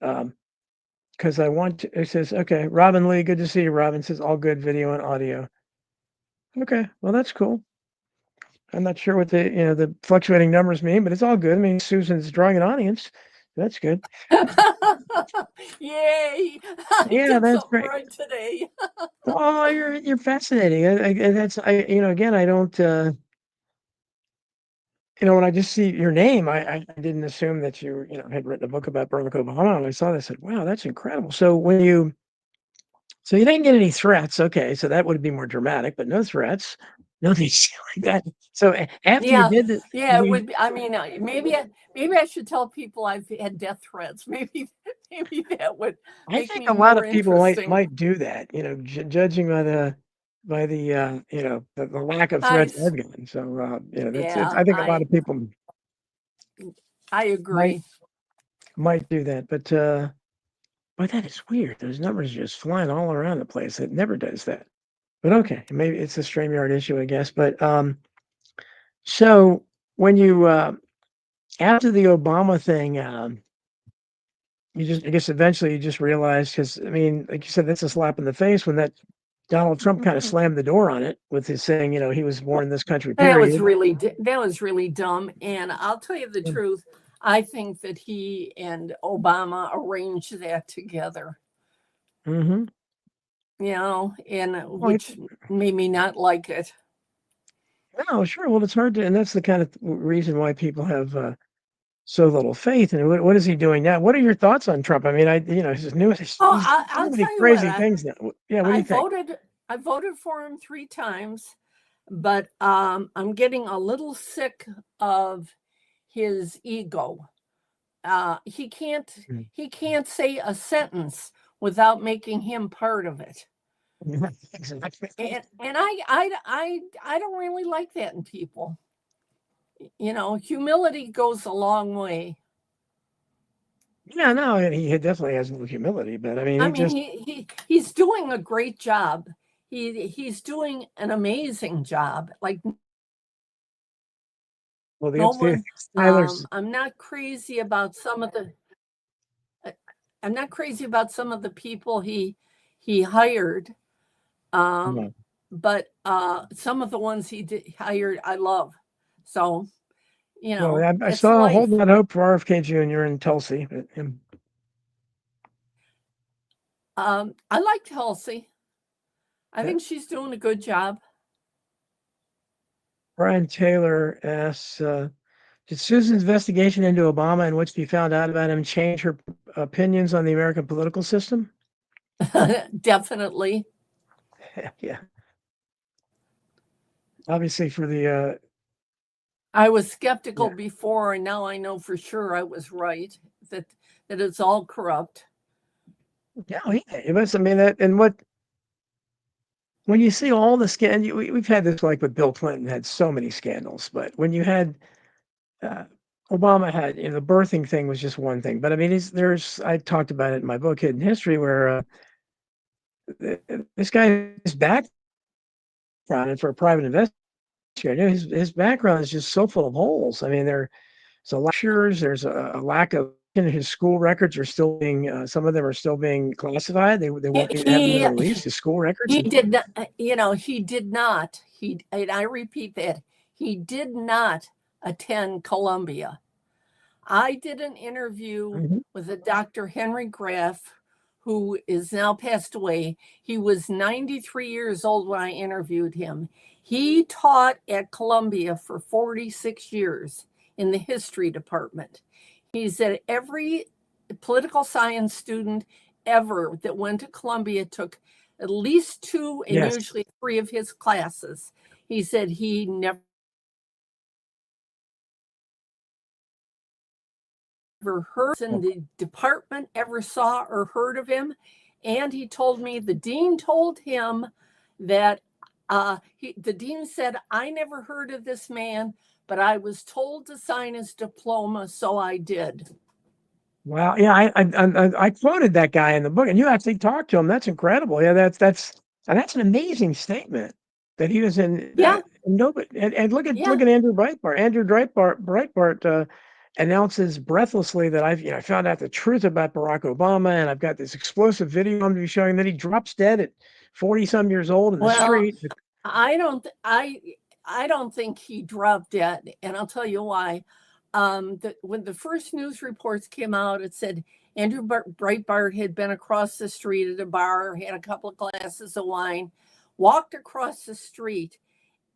A: Because it says, okay, Robin Lee, good to see you. Robin says all good video and audio. Okay, well, that's cool. I'm not sure what the fluctuating numbers mean, but it's all good. I mean, Susan's drawing an audience. That's good.
B: Yay!
A: Yeah, that's great.
B: Right today.
A: Oh, you're fascinating. Again, I don't. When I just see your name, I didn't assume that you had written a book about Barack Obama. And I saw that, I said, wow, that's incredible. So so you didn't get any threats. Okay. So that would be more dramatic, but no threats, nothing like that. So after you did this.
B: Yeah, it would be, I mean, maybe I should tell people I've had death threats. Maybe that would
A: I think a lot of people might do that, judging by the lack of threats I've gotten. So I think a lot of people
B: I agree
A: might do that, but that is weird. Those numbers are just flying all around the place. It never does that. But okay, maybe it's a StreamYard issue, I guess. But so when you after the Obama thing, I guess eventually you just realized, because I mean, like you said, that's a slap in the face when that Donald Trump kind of slammed the door on it with his saying, he was born in this country,
B: That was
A: period.
B: really dumb. And I'll tell you the truth. I think that he and Obama arranged that together.
A: Mm-hmm.
B: And which made me not like it.
A: No, sure. Well, it's hard to, and that's the kind of reason why people have so little faith. And what is he doing now? What are your thoughts on Trump? I mean, he's new. He's
B: Oh,
A: so
B: I'll
A: many
B: tell you
A: crazy
B: what.
A: things now. Yeah, what do you think?
B: I voted for him 3 times, but I'm getting a little sick of his ego. He can't say a sentence without making him part of it.
A: Exactly.
B: And I don't really like that in people. Humility goes a long way.
A: Yeah, no, and he definitely has no humility, but I mean,
B: he's doing a great job. He's doing an amazing job. Like,
A: well,
B: no one.
A: Tyler's.
B: I'm not crazy about some of the. I'm not crazy about some of the people he hired. But some of the ones he hired, I love. So,
A: Well, I
B: it's
A: still
B: life.
A: holding out hope for RFK Jr. in Tulsi. But,
B: I like Tulsi. I think she's doing a good job.
A: Brian Taylor asks, did Susan's investigation into Obama and what she found out about him change her opinions on the American political system?
B: Definitely.
A: Yeah. Obviously, for the.
B: I was skeptical before, and now I know for sure I was right, that it's all corrupt.
A: Yeah, it was. I mean, when you see all the scandals, we've had this like with Bill Clinton, had so many scandals, but when you had Obama had, the birthing thing was just one thing. But I mean, I talked about it in my book, Hidden History, where this guy's background, and for a private investigator, his background is just so full of holes. I mean, there's a lectures, there's a lack of. His school records are still being, some of them are still being classified. They haven't been released. His school records.
B: He did not. He did not. And I repeat that, he did not attend Columbia. I did an interview with a Dr. Henry Graff, who is now passed away. He was 93 years old when I interviewed him. He taught at Columbia for 46 years in the history department. He said every political science student ever that went to Columbia took at least 2 and usually 3 of his classes. He said he never heard in the department ever saw or heard of him. And he told me the dean told him that the dean said, I never heard of this man, but I was told to sign his diploma, so I did.
A: Wow. Yeah, I quoted that guy in the book, and you actually talked to him. That's incredible. Yeah, that's an amazing statement that he was in. Nobody. And look at Andrew Breitbart. Andrew Breitbart announces breathlessly that I found out the truth about Barack Obama, and I've got this explosive video I'm going to be showing. That he drops dead at 40-some years old in the street.
B: I don't think he dropped dead, and I'll tell you why. When the first news reports came out, it said Andrew Breitbart had been across the street at a bar, had a couple of glasses of wine, walked across the street,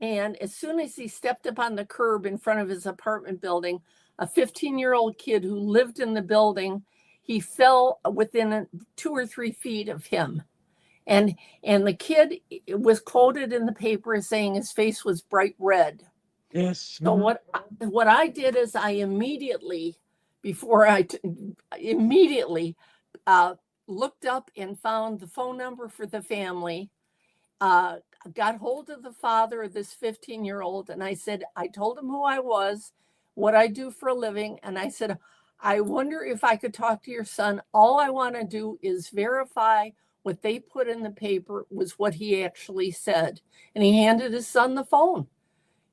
B: and as soon as he stepped up on the curb in front of his apartment building, a 15-year-old kid who lived in the building, he fell within 2 or 3 feet of him. And the kid was quoted in the paper as saying his face was bright red.
A: Yes.
B: So what I did is I immediately looked up and found the phone number for the family, got hold of the father of this 15-year-old, and I told him who I was, what I do for a living, and I said, I wonder if I could talk to your son. All I want to do is verify what they put in the paper was what he actually said. And he handed his son the phone.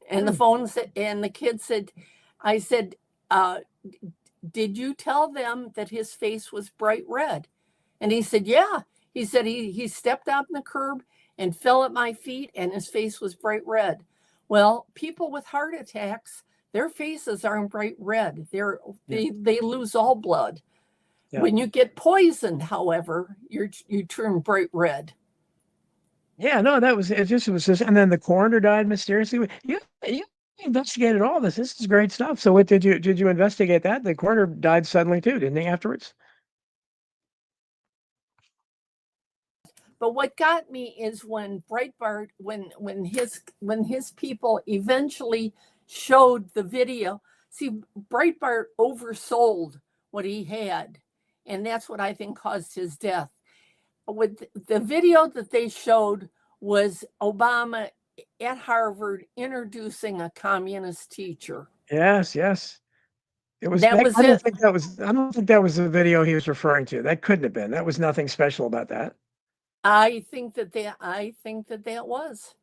B: And the phone said, and the kid said, I said, did you tell them that his face was bright red? And he said, yeah. He said he stepped out on the curb and fell at my feet and his face was bright red. Well, people with heart attacks, their faces aren't bright red. They lose all blood.
A: Yeah.
B: When you get poisoned, however, you turn bright red.
A: Yeah, no, it was just, and then the coroner died mysteriously. You investigated all this. This is great stuff. So what did you investigate that? The coroner died suddenly too, didn't he, afterwards?
B: But what got me is when Breitbart, when his people eventually showed the video. See, Breitbart oversold what he had, and that's what I think caused his death. With the video that they showed was Obama at Harvard introducing a communist teacher.
A: Yes, yes. It was.
B: That was
A: I don't
B: it.
A: think that was. I don't think that was the video he was referring to. That couldn't have been. That was nothing special about that.
B: I think that was,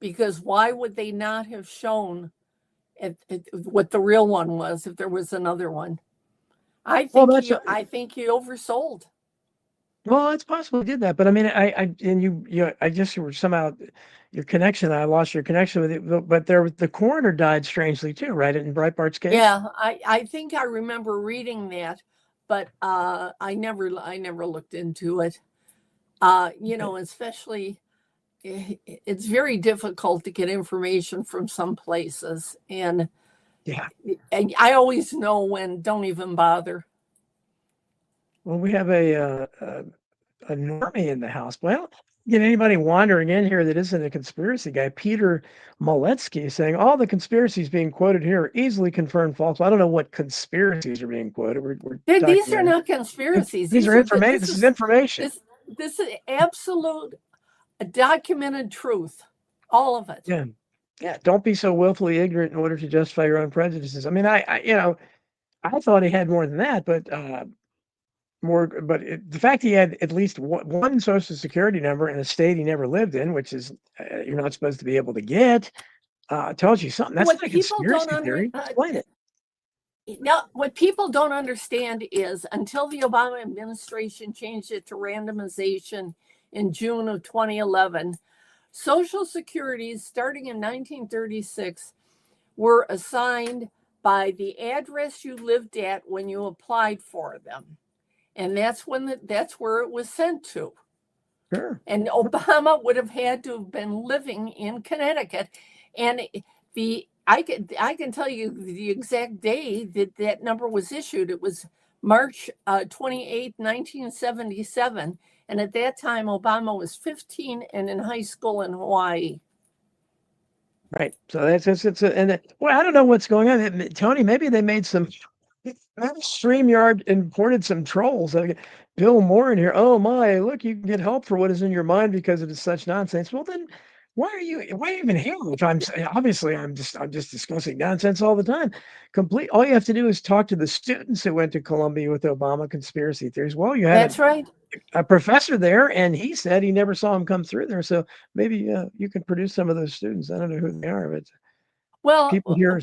B: because why would they not have shown what the real one was if there was another one? I think he oversold.
A: Well, it's possible he did that, but I mean, I guess you were somehow your connection. I lost your connection with it, but the coroner died strangely too, right? In Breitbart's case.
B: Yeah, I think I remember reading that, but I never looked into it. Especially it's very difficult to get information from some places, and
A: yeah,
B: I always know when don't even bother.
A: Well, we have a normie in the house. Well, get anybody wandering in here that isn't a conspiracy guy. Peter Moletsky is saying all the conspiracies being quoted here are easily confirmed false. I don't know what conspiracies are being quoted.
B: These are not conspiracies.
A: These are information. This is information.
B: This is absolute documented truth. All of it.
A: Yeah. Yeah. Don't be so willfully ignorant in order to justify your own prejudices. I mean, I thought he had more than that, but the fact he had at least one social security number in a state he never lived in, which is you're not supposed to be able to get, tells you something. That's not a conspiracy theory. Explain it.
B: Now, what people don't understand is until the Obama administration changed it to randomization in June of 2011, Social Securities starting in 1936 were assigned by the address you lived at when you applied for them. And that's where it was sent to.
A: Sure.
B: And Obama would have had to have been living in Connecticut. And I can tell you the exact day that number was issued. It was March 28, 1977. And at that time, Obama was 15 and in high school in Hawaii.
A: Right. So I don't know what's going on. Tony, maybe they made some. StreamYard imported some trolls. Bill Moore in here. Oh my! Look, you can get help for what is in your mind because it is such nonsense. Well, then why are you even here? If I'm just discussing nonsense all the time. All you have to do is talk to the students who went to Columbia with Obama conspiracy theories. Well, you had a professor there, and he said he never saw him come through there. So maybe you can produce some of those students. I don't know who they are, but people here.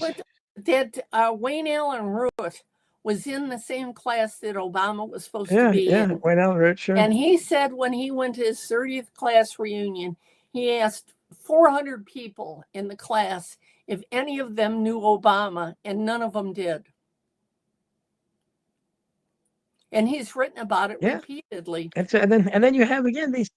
B: Wayne Allen Root was in the same class that Obama was supposed to be in.
A: Wayne Allen Root, sure.
B: And he said when he went to his 30th class reunion, he asked 400 people in the class if any of them knew Obama, and none of them did. And he's written about it repeatedly.
A: And then you have again these.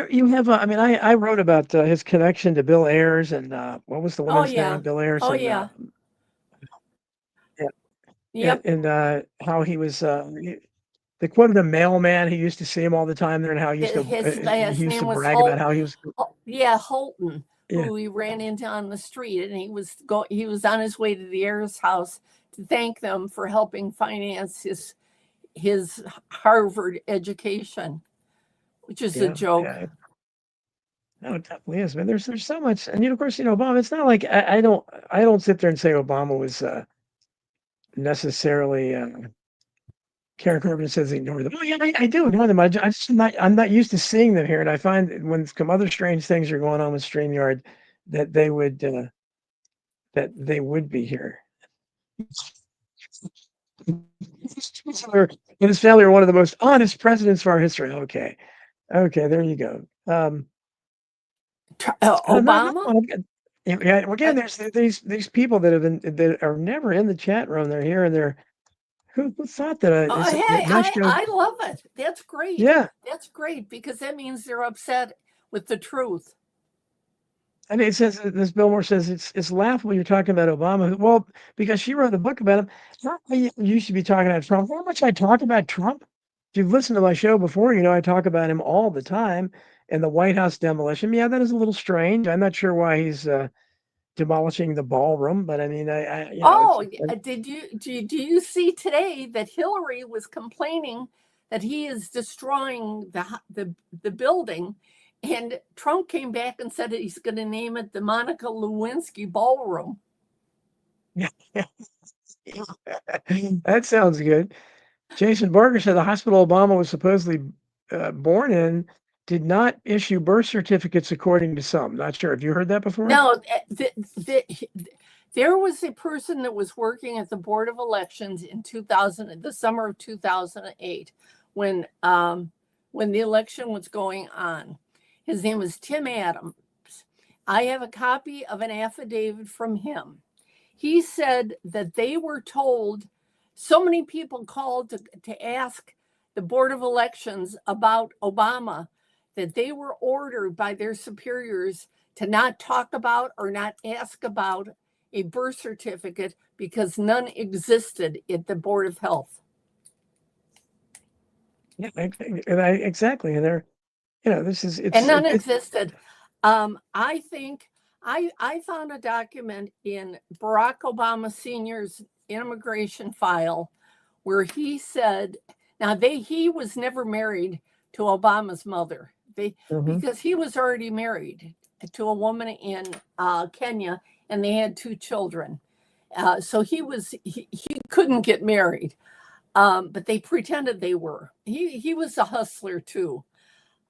A: You have, I wrote about his connection to Bill Ayers and what was the woman's name? Bill Ayers.
B: Oh,
A: and,
B: yeah.
A: Yep. And how he was, they quoted a mailman. He used to see him all the time there, and how he used to brag about how he was.
B: Holton, who he ran into on the street, and he was on his way to the Ayers house to thank them for helping finance his Harvard education. Which is a joke. Yeah.
A: No, it definitely is. I mean, there's so much, and of course, Obama. It's not like I don't sit there and say Obama was necessarily. Karen Corbin says ignore them. Oh yeah, I do ignore them. I'm not used to seeing them here, and I find when some other strange things are going on with StreamYard, that they would be here. and his family are one of the most honest presidents of our history. Okay. Okay, there you go. Not
B: Obama?
A: well, yeah, well, again,
B: Uh,
A: there's these people that have been that are never in the chat room. They're here and they're who thought that
B: hey,
A: that my show?
B: I love it. That's great.
A: Yeah,
B: That's great because that means they're upset with the truth.
A: I mean, it says this Billmore says it's laughable you're talking about Obama. Well, because she wrote a book about him. Not that you should be talking about Trump. How much I talk about Trump? If you've listened to my show before, you know I talk about him all the time. And the White House demolition. Yeah, that is a little strange. I'm not sure why he's demolishing the ballroom, but I mean, I you know,
B: Oh, do you see today that Hillary was complaining that he is destroying the building, and Trump came back and said that he's going to name it the Monica Lewinsky Ballroom.
A: yeah, that sounds good. Jason Barker said the hospital Obama was supposedly born in did not issue birth certificates, according to some. Not sure. Have you heard that before?
B: No, there was a person that was working at the Board of Elections in the summer of 2008, when the election was going on. His name was Tim Adams. I have a copy of an affidavit from him. He said that they were told, so many people called to ask the Board of Elections about Obama, that they were ordered by their superiors to not talk about or not ask about a birth certificate because none existed at the Board of Health.
A: Yeah, exactly. And they're, you know, this is
B: And none existed. I think I found a document in Barack Obama Sr.'s immigration file where he said, now he was never married to Obama's mother. Because he was already married to a woman in Kenya, and they had 2 children. So he couldn't get married, but they pretended they were. He was a hustler too.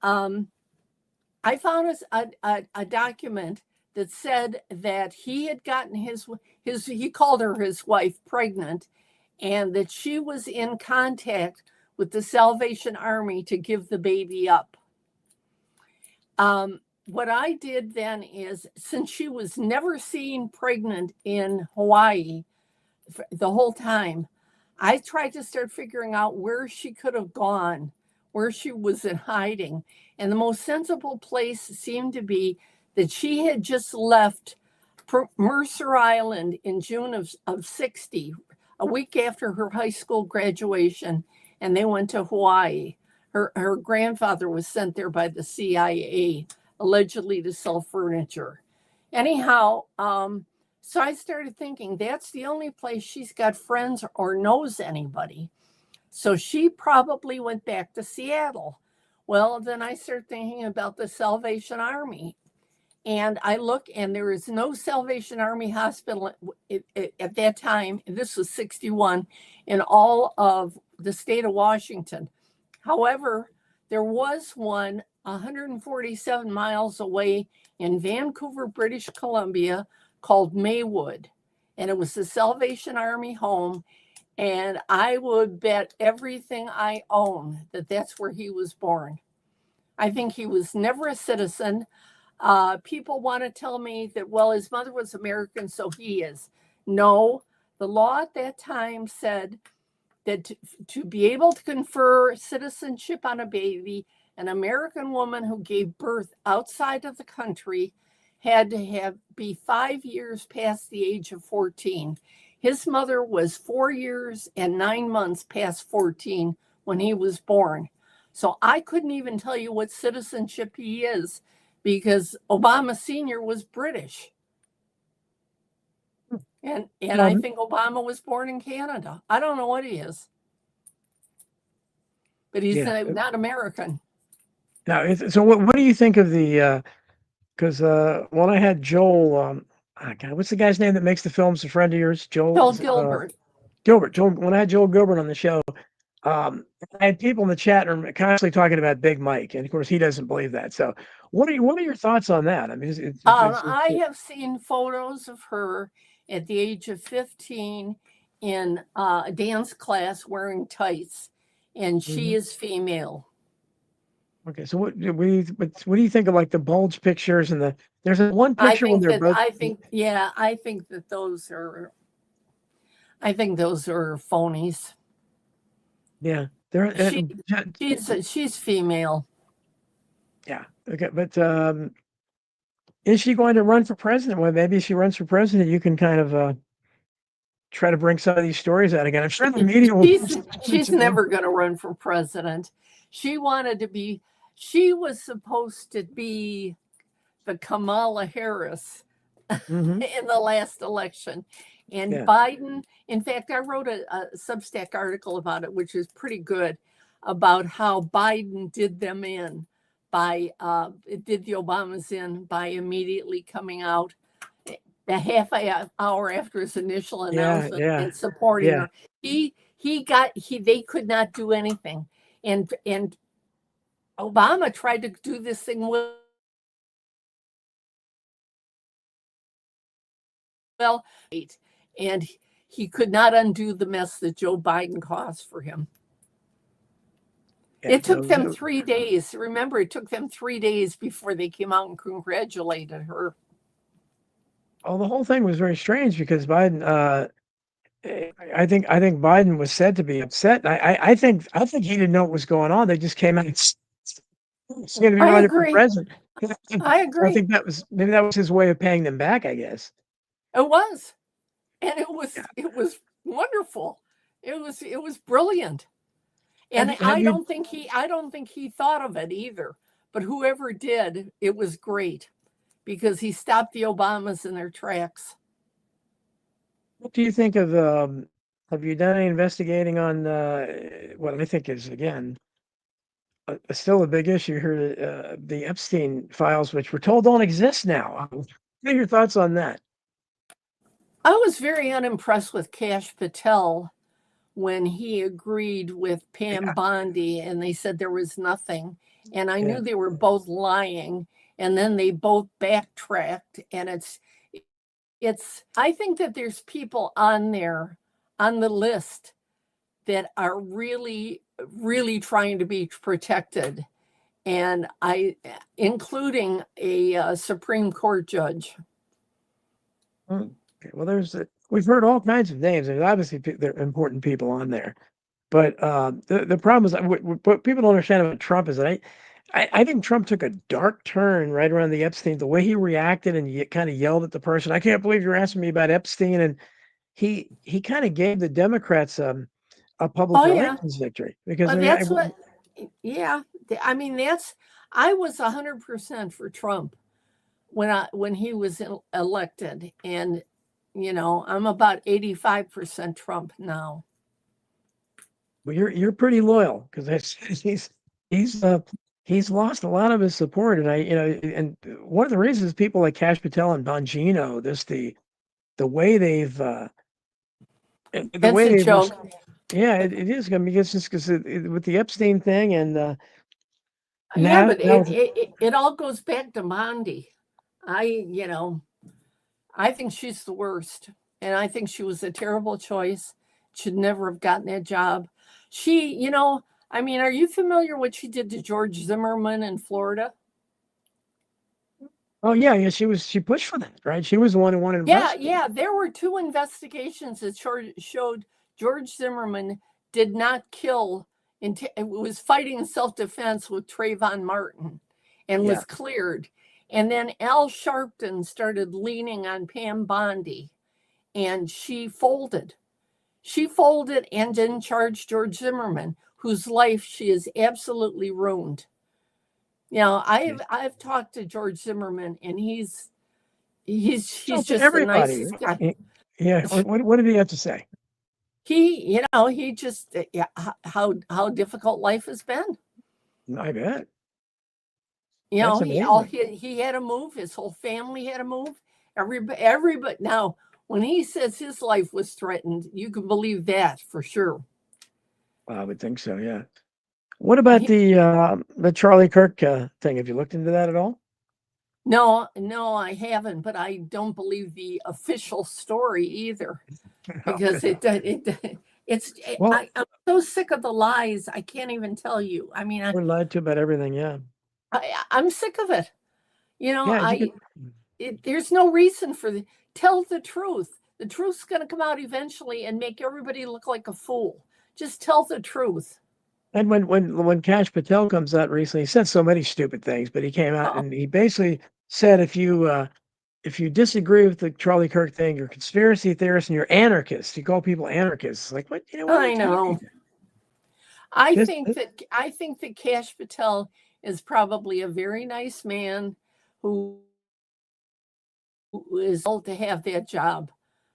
B: I found a document that said that he had gotten he called her his wife pregnant, and that she was in contact with the Salvation Army to give the baby up. What I did then is, since she was never seen pregnant in Hawaii the whole time, I tried to start figuring out where she could have gone, where she was in hiding. And the most sensible place seemed to be that she had just left Mercer Island in June of 60, a week after her high school graduation, and they went to Hawaii. Her grandfather was sent there by the CIA, allegedly to sell furniture. Anyhow, so I started thinking that's the only place she's got friends or knows anybody. So she probably went back to Seattle. Well, then I started thinking about the Salvation Army. And I look, and there is no Salvation Army hospital at that time. This was 61 in all of the state of Washington. However, there was one 147 miles away in Vancouver, British Columbia, called Maywood. And it was the Salvation Army home. And I would bet everything I own that that's where he was born. I think he was never a citizen. People want to tell me that, well, his mother was American, so he is. No, the law at that time said that to be able to confer citizenship on a baby, an American woman who gave birth outside of the country had to be 5 years past the age of 14. His mother was 4 years and 9 months past 14 when he was born. So I couldn't even tell you what citizenship he is, because Obama Sr. was British. And I think Obama was born in Canada. I don't know what he is, but he's not American.
A: Now, so what do you think of the? Because when I had Joel, God, what's the guy's name that makes the films? A friend of yours,
B: Joel Gilbert.
A: Joel. When I had Joel Gilbert on the show, I had people in the chat room constantly talking about Big Mike, and of course he doesn't believe that. So, what are your thoughts on that? I mean,
B: I have seen photos of her at the age of 15 in a dance class wearing tights, and she
A: Mhm.
B: is female.
A: Okay, so what do you think of like the bulge pictures and there's one picture when they're both.
B: I think that I think those are phonies.
A: Yeah, they're
B: She she's female.
A: yeah, okay, but is she going to run for president? Well, maybe if she runs for president, you can kind of try to bring some of these stories out again. I'm sure the media will.
B: She's never going to run for president. She wanted to be. She was supposed to be the Kamala Harris
A: Mhm.
B: in the last election. And
A: Yeah.
B: Biden, in fact, I wrote a Substack article about it, which is pretty good, about how Biden did them in by, it did the Obamas in by immediately coming out a half hour after his initial
A: Yeah,
B: announcement
A: yeah,
B: and supporting
A: yeah.
B: her. They could not do anything. And Obama tried to do this thing well, and he could not undo the mess that Joe Biden caused for him.
A: Yeah,
B: It took them 3 days. Remember, it took them 3 days before they came out and congratulated her.
A: oh, the whole thing was very strange because Biden. I think Biden was said to be upset. I think he didn't know what was going on. They just came out. He's going to be
B: I
A: running for
B: agree.
A: president.
B: I
A: I
B: agree.
A: think that was his way of paying them back. I guess.
B: It was, and
A: Yeah.
B: it was wonderful. It was brilliant.
A: Have
B: And
A: you have you
B: I don't think he thought of it either. But whoever did, it was great because he stopped the Obamas in their tracks.
A: what do you think of have you done any investigating on what I think is again still a big issue here, the Epstein files, which we're told don't exist now. What are your thoughts on that?
B: I was very unimpressed with Cash Patel when he agreed with Pam
A: Yeah,
B: Bondi and they said there was nothing. And I
A: yeah.
B: knew they were both lying. And then they both backtracked. And I think that there's people on there on the list that are really, really trying to be protected. And including a Supreme Court judge.
A: Okay, well, we've heard all kinds of names. There's obviously there are important people on there, but the problem is what people don't understand about Trump is that I think Trump took a dark turn right around the Epstein. The way he reacted and he kind of yelled at the person, "I can't believe you're asking me about Epstein," and he kind of gave the Democrats a public
B: Oh, yeah.
A: relations victory because
B: Well,
A: I mean,
B: that's what, yeah. I mean, I was 100% for Trump when he was elected. And, I'm about 85% Trump now.
A: well, you're pretty loyal because he's uh he's lost a lot of his support, and and one of the reasons people like Cash Patel and Bongino, the way they've the
B: It's
A: way
B: a
A: they've
B: joke.
A: yeah, it is going to be just because with the Epstein thing and
B: Yeah,
A: now
B: but
A: now
B: it all goes back to Mondi. I, you know, I think she's the worst. And I think she was a terrible choice. Should never have gotten that job. I mean, are you familiar what she did to George Zimmerman in Florida?
A: oh yeah, she pushed for that, right? She was the one who wanted to
B: Yeah,
A: investigate.
B: yeah. There were 2 investigations that showed George Zimmerman did not kill. Was fighting in self-defense with Trayvon Martin, and
A: Yeah.
B: was cleared. And then Al Sharpton started leaning on Pam Bondi, and she folded. She folded and didn't charge George Zimmerman, whose life she has absolutely ruined. I've talked to George Zimmerman, and he's
A: So to
B: just the
A: everybody.
B: nicest guy.
A: Yeah. What did he have to say?
B: He just yeah, how difficult life has been.
A: I bet.
B: You know,
A: That's amazing.
B: he had to move. His whole family had to move. Everybody. Now, when he says his life was threatened, you can believe that for sure.
A: I would think so, yeah. What about
B: He,
A: the Charlie Kirk thing? Have you looked into that at all?
B: no, I haven't, but I don't believe the official story either. because
A: Well,
B: I'm so sick of the lies. I can't even tell you. I mean,
A: we're lied to about everything. Yeah.
B: I'm sick of it. You know,
A: Yeah. You could,
B: there's no reason for tell the truth. The truth's going to come out eventually and make everybody look like a fool. Just tell the truth.
A: and when Kash Patel comes out recently, he said so many stupid things, but he came out
B: Oh,
A: and he basically said if you disagree with the Charlie Kirk thing, you're a conspiracy theorist and you're anarchist. You call people anarchists. Like what? What are you
B: I know.
A: talking? Just
B: I think that Kash Patel is probably a very nice man who is able to have that job.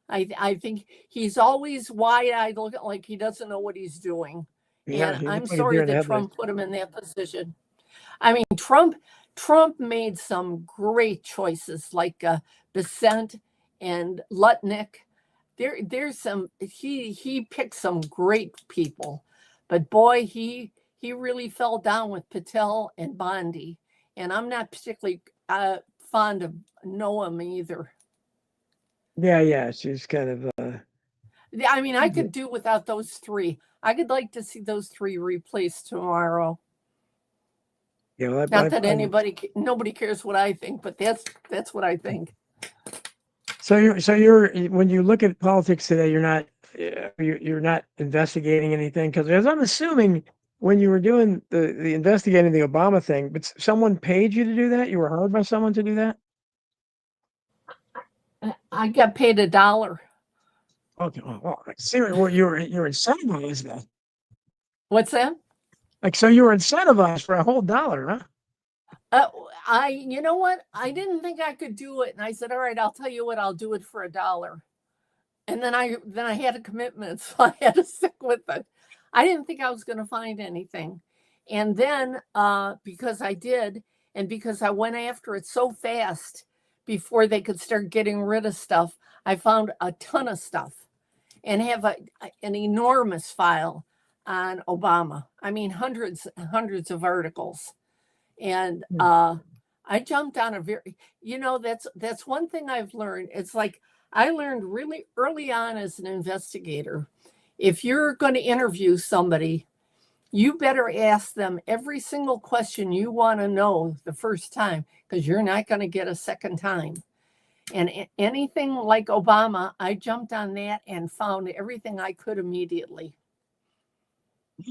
B: I think he's always wide-eyed, looking like he doesn't know what he's doing.
A: yeah,
B: And
A: he
B: I'm
A: looks like a deer
B: sorry
A: in the
B: that
A: headlights.
B: Trump put him in that position. I mean, Trump made some great choices like Bissent and Lutnick. There's some he picked some great people, but boy, he really fell down with Patel and Bondi, and I'm not particularly fond of Noam either.
A: Yeah, she's kind of
B: I mean, I could do without those three. I could like to see those three replaced tomorrow.
A: you know,
B: Not that nobody cares what I think, but that's what I think.
A: so you're when you look at politics today, you're not investigating anything because as I'm assuming when you were doing the investigating the Obama thing, but someone paid you to do that. You were hired by someone to do that.
B: I got paid $1.
A: Okay, well, seriously, well, you're incentivized then.
B: What's that?
A: Like, so you were incentivized for a whole dollar, huh?
B: Uh, you know what? I didn't think I could do it, and I said, "All right, I'll tell you what, I'll do it for $1." And then I had a commitment, so I had to stick with it. I didn't think I was going to find anything, and then because I did, and because I went after it so fast before they could start getting rid of stuff, I found a ton of stuff, and have an enormous file on Obama. I mean, hundreds of articles. And I jumped on that's one thing I've learned. It's like I learned really early on as an investigator, if you're going to interview somebody, you better ask them every single question you want to know the first time, because you're not going to get a second time. And anything like Obama, I jumped on that and found everything I could immediately.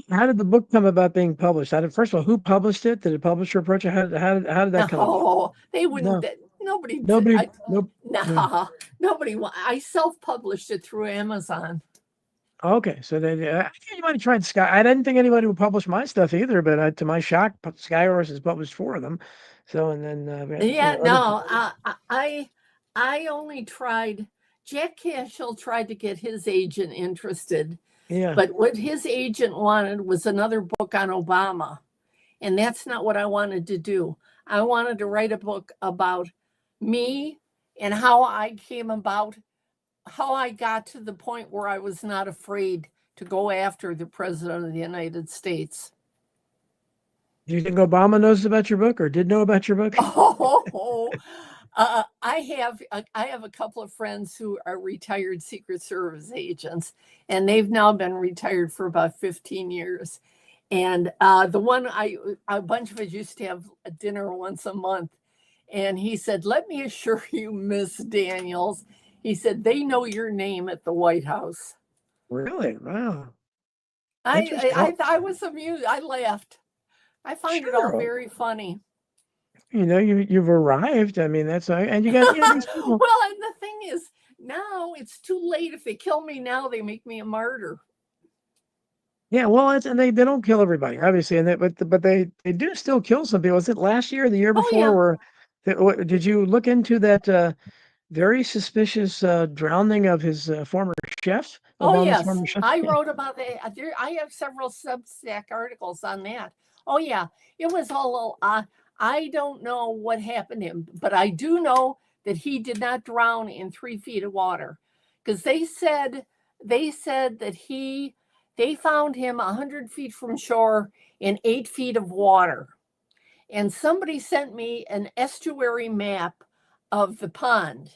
A: How did the book come about being published? First of all, who published it? Did a publisher approach it? How did that come about?
B: Oh, they wouldn't.
A: No,
B: Nobody.
A: nobody. Nope. Yeah.
B: Nah, nobody. I self-published it through Amazon.
A: Okay, so then I think you might have tried Sky. I didn't think anybody would publish my stuff either, but to my shock, Skyhorse has published 4 of them. So and then
B: Yeah,
A: other,
B: no, I only tried. Jack Cashel tried to get his agent interested,
A: yeah.
B: but what his agent wanted was another book on Obama, and that's not what I wanted to do. I wanted to write a book about me and how I came about, how I got to the point where I was not afraid to go after the president of the United States.
A: Do you think Obama knows about your book or did know about your book?
B: Oh, I have a couple of friends who are retired Secret Service agents, and they've now been retired for about 15 years. And the one a bunch of us used to have a dinner once a month, and he said, "Let me assure you, Miss Daniels," he said, "they know your name at the White House."
A: Really? Wow. Interesting.
B: I was amused. I laughed. I find it all
A: Sure.
B: very funny.
A: You've arrived. I mean, that's and you got these people.
B: Well, and the thing is, now it's too late. If they kill me now, they make me a martyr.
A: Yeah, well, and they don't kill everybody, obviously, and but they do still kill some people. Was it last year, or the year
B: Oh
A: before?
B: yeah.
A: Did you look into that very suspicious drowning of his former chef,
B: Oh
A: Obama's
B: yes.
A: former chef?
B: I wrote about that. I have several Substack articles on that. Oh yeah. It was all. I don't know what happened to him, but I do know that he did not drown in 3 feet of water, because they said that they found him 100 feet from shore in 8 feet of water. And somebody sent me an estuary map of the pond.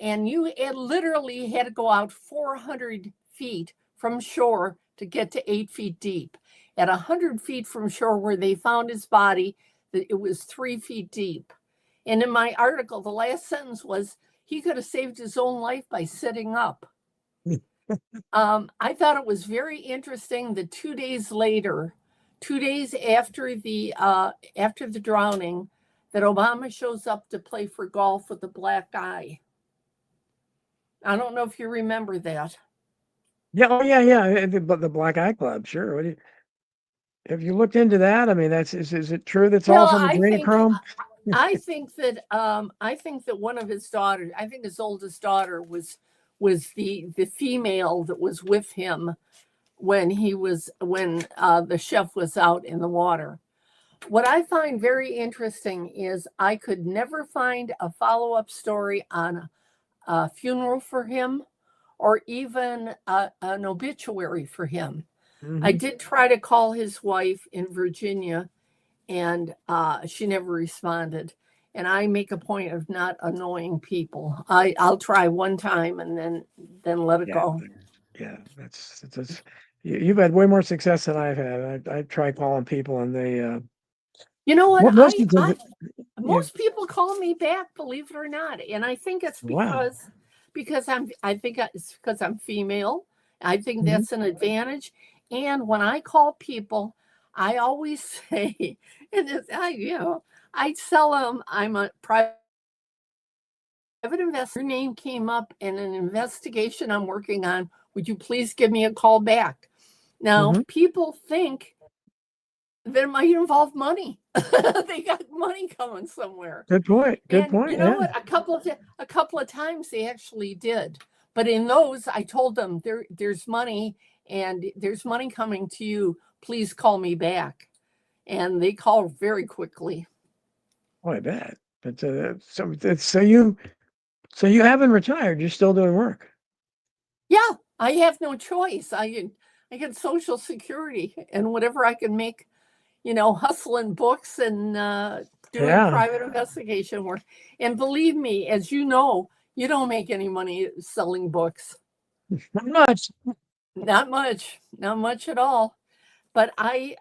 B: and you literally had to go out 400 feet from shore to get to 8 feet deep. At 100 feet from shore, where they found his body, it was 3 feet deep. And in my article, the last sentence was, he could have saved his own life by sitting up. I thought it was very interesting that 2 days later, 2 days after the drowning, that Obama shows up to play for golf with a black eye. I don't know if you remember that.
A: Yeah, oh yeah. The Black Eye Club, sure. Have you looked into that? I mean, is it true that's all from adrenochrome?
B: I think that one of his daughters, I think his oldest daughter was the female that was with him when the chef was out in the water. What I find very interesting is I could never find a follow-up story on a funeral for him or even an obituary for him. I did try to call his wife in Virginia, and she never responded. And I make a point of not annoying people. I'll try one time and then let it go.
A: Yeah, that's you've had way more success than I've had. I tried calling people, and they
B: you know what?
A: most
B: people call me back, believe it or not, and I think it's because I'm female. I think that's an advantage. And when I call people, I always say, I tell them I'm a private investor. Your name came up in an investigation I'm working on. Would you please give me a call back? Now, people think that it might involve money. They got money coming somewhere.
A: Good point.
B: You know what? A couple of times they actually did. But in those, I told them there's money, and there's money coming to you. Please call me back. And they call very quickly.
A: Oh, I bet. But so you haven't retired. You're still doing work.
B: Yeah, I have no choice. I get Social Security, and whatever I can make, hustling books and doing private investigation work. And believe me, as you know, you don't make any money selling books.
A: Not much.
B: Not much at all. But I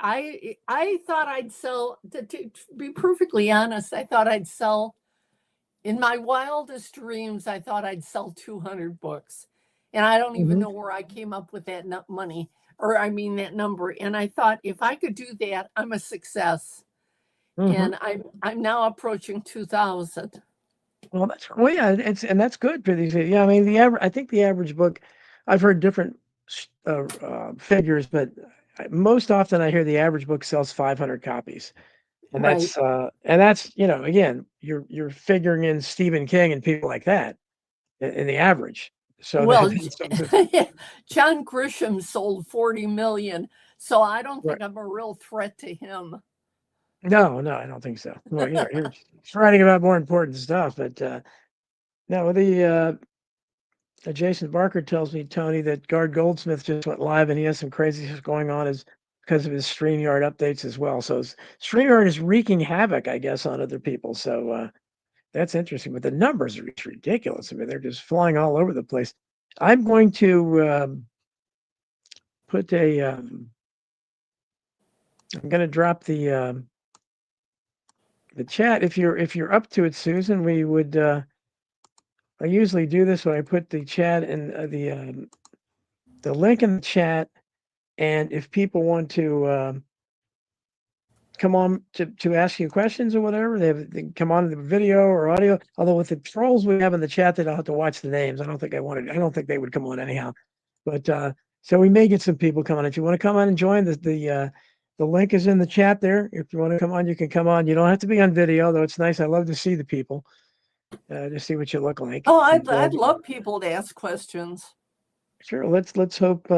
B: thought I'd sell. To be perfectly honest, I thought I'd sell. In my wildest dreams, I thought I'd sell 200 books, and I don't even know where I came up with that money, that number. And I thought, if I could do that, I'm a success. And I'm now approaching 2,000.
A: Well, that's good for these. Yeah, I mean, I think the average book, I've heard different figures, but most often I hear the average book sells 500 copies. And that's again, you're figuring in Stephen King and people like that in the average. So
B: John Grisham sold 40 million. So I don't think I'm a real threat to him.
A: No, I don't think so. Well, you're writing about more important stuff, but no, Jason Barker tells me, Tony, that Guard Goldsmith just went live, and he has some crazy stuff going on because of his StreamYard updates as well. So StreamYard is wreaking havoc, I guess, on other people. So that's interesting. But the numbers are just ridiculous. I mean, they're just flying all over the place. I'm going to put I'm going to drop the chat. If you're up to it, Susan, we would. I usually do this when I put the chat in the link in the chat, and if people want to come on to ask you questions or whatever, they can come on to the video or audio. Although with the trolls we have in the chat, they don't have to watch the names. I don't think they would come on anyhow. But so we may get some people coming. If you want to come on and join, the link is in the chat there. If you want to come on, you can come on. You don't have to be on video, though. It's nice. I love to see the people. To see what you look like.
B: Oh, I'd love people to ask questions.
A: Sure. Let's hope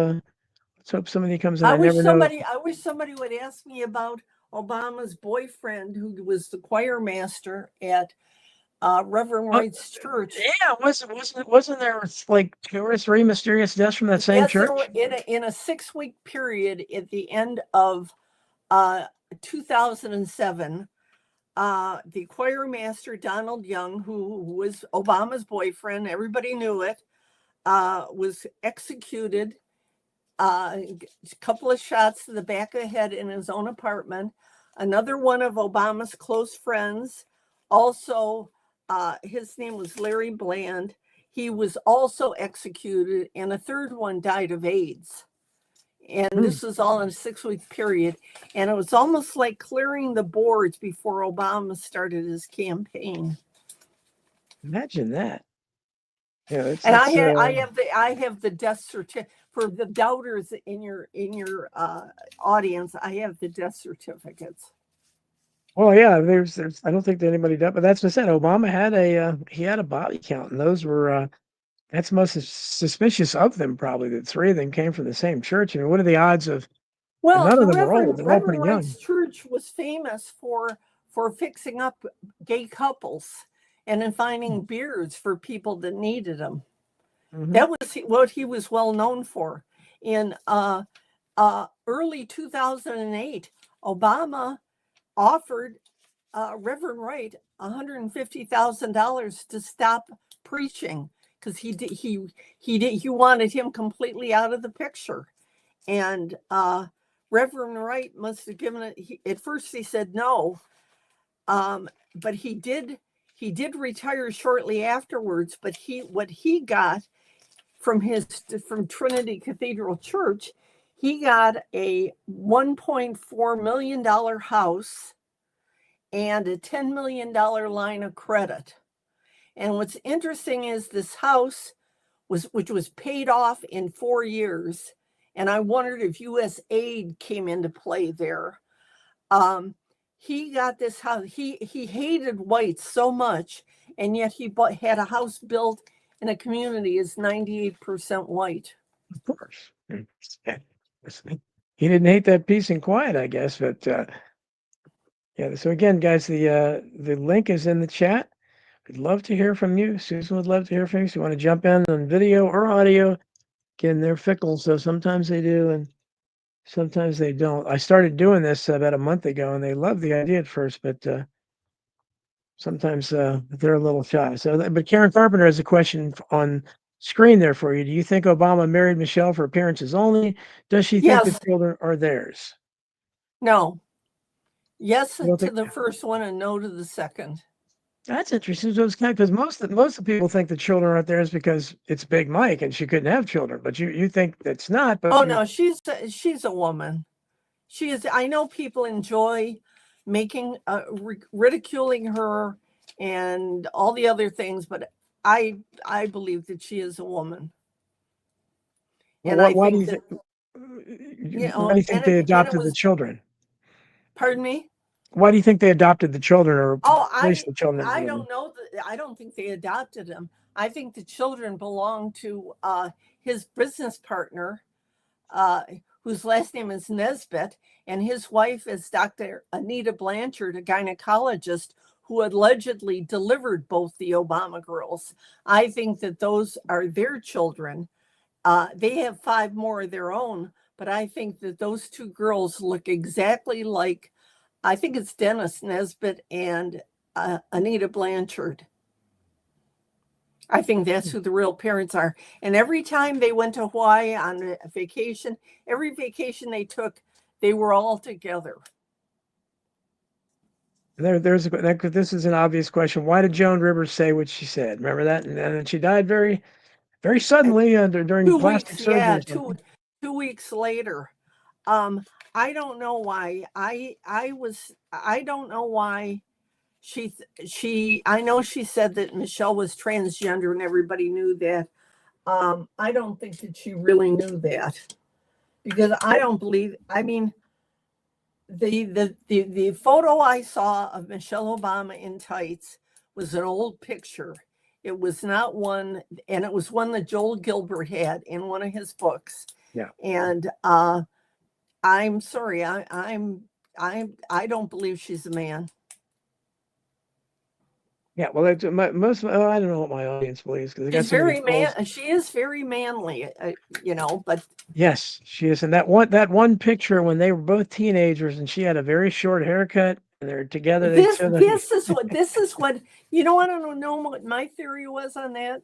A: somebody comes in.
B: I wish somebody would ask me about Obama's boyfriend, who was the choir master at Reverend Wright's church.
A: Yeah, wasn't there like 2 or 3 mysterious deaths from that same church?
B: In a 6-week period at the end of 2007. the choir master, Donald Young, who was Obama's boyfriend, everybody knew it, was executed. A couple of shots to the back of the head in his own apartment. Another one of Obama's close friends, also, his name was Larry Bland. He was also executed, and a third one died of AIDS. And this was all in a 6-week period. And it was almost like clearing the boards before Obama started his campaign.
A: Imagine that. Yeah,
B: And I have the death certificate for the doubters in your audience. I have the death certificates.
A: well, yeah, there's I don't think that anybody did, but that's what I said. Obama had he had a body count, and those were that's most suspicious of them. Probably that 3 of them came from the same church. I mean, what are the odds of?
B: Well,
A: None
B: the
A: of them are old. They're all pretty
B: Reverend
A: young.
B: Wright's church was famous for fixing up gay couples and then finding beards for people that needed them.
A: Mhm.
B: That was what he was well known for. In early 2008, Obama offered Reverend Wright $150,000 to stop preaching because he wanted him completely out of the picture. And Reverend Wright must have given it. At first, he said no, but he did retire shortly afterwards. But what he got from Trinity Cathedral Church, he got a $1.4 million house and a $10 million line of credit. And what's interesting is this house which was paid off in 4 years. And I wondered if U.S. aid came into play there. He got this house. He hated whites so much, and yet he had a house built in a community is 98% white.
A: Of course. He didn't hate that peace and quiet, I guess. But yeah. So again, guys, the link is in the chat. We'd love to hear from you. Susan would love to hear from you. So you want to jump in on video or audio? Again, they're fickle, so sometimes they do and sometimes they don't. I started doing this about a month ago, and they loved the idea at first, but sometimes they're a little shy. So, but Karen Carpenter has a question on screen there for you. Do you think Obama married Michelle for appearances only? Does she think the
B: Yes.
A: children are theirs?
B: No. Yes
A: You don't
B: to
A: think-
B: the first one and no to the second.
A: That's interesting. So it's kind of because most of the people think the children aren't theirs because it's Big Mike and she couldn't have children. But you think that's not. But
B: Oh no, she's a woman. She is. I know people enjoy making ridiculing her and all the other things, but I believe that she is a woman.
A: And why do you think? Why do you think they adopted the children?
B: Pardon me?
A: Why do you think they adopted the children or placed the children?
B: I don't know. I don't think they adopted them. I think the children belong to his business partner, whose last name is Nesbitt, and his wife is Dr. Anita Blanchard, a gynecologist who allegedly delivered both the Obama girls. I think that those are their children. They have 5 more of their own, but I think that those 2 girls look exactly like, I think it's Dennis Nesbitt and Anita Blanchard. I think that's who the real parents are. And every time they went to Hawaii on a vacation, every vacation they took, they were all together.
A: This is an obvious question. Why did Joan Rivers say what she said? Remember that? And then she died very, very suddenly during
B: 2
A: plastic
B: weeks,
A: surgery.
B: Yeah, 2 weeks later. I don't know why. I don't know why I know she said that Michelle was transgender and everybody knew that. I don't think that she really knew that, because I don't believe, I mean, the photo I saw of Michelle Obama in tights was an old picture. It was not one, and it was one that Joel Gilbert had in one of his books.
A: Yeah.
B: And I'm sorry, I don't believe she's a man.
A: Yeah, well, I don't know what my audience believes because
B: she is very manly, but
A: yes, she is. And that one picture when they were both teenagers and she had a very short haircut they're together.
B: This is what you know. I don't know what my theory was on that.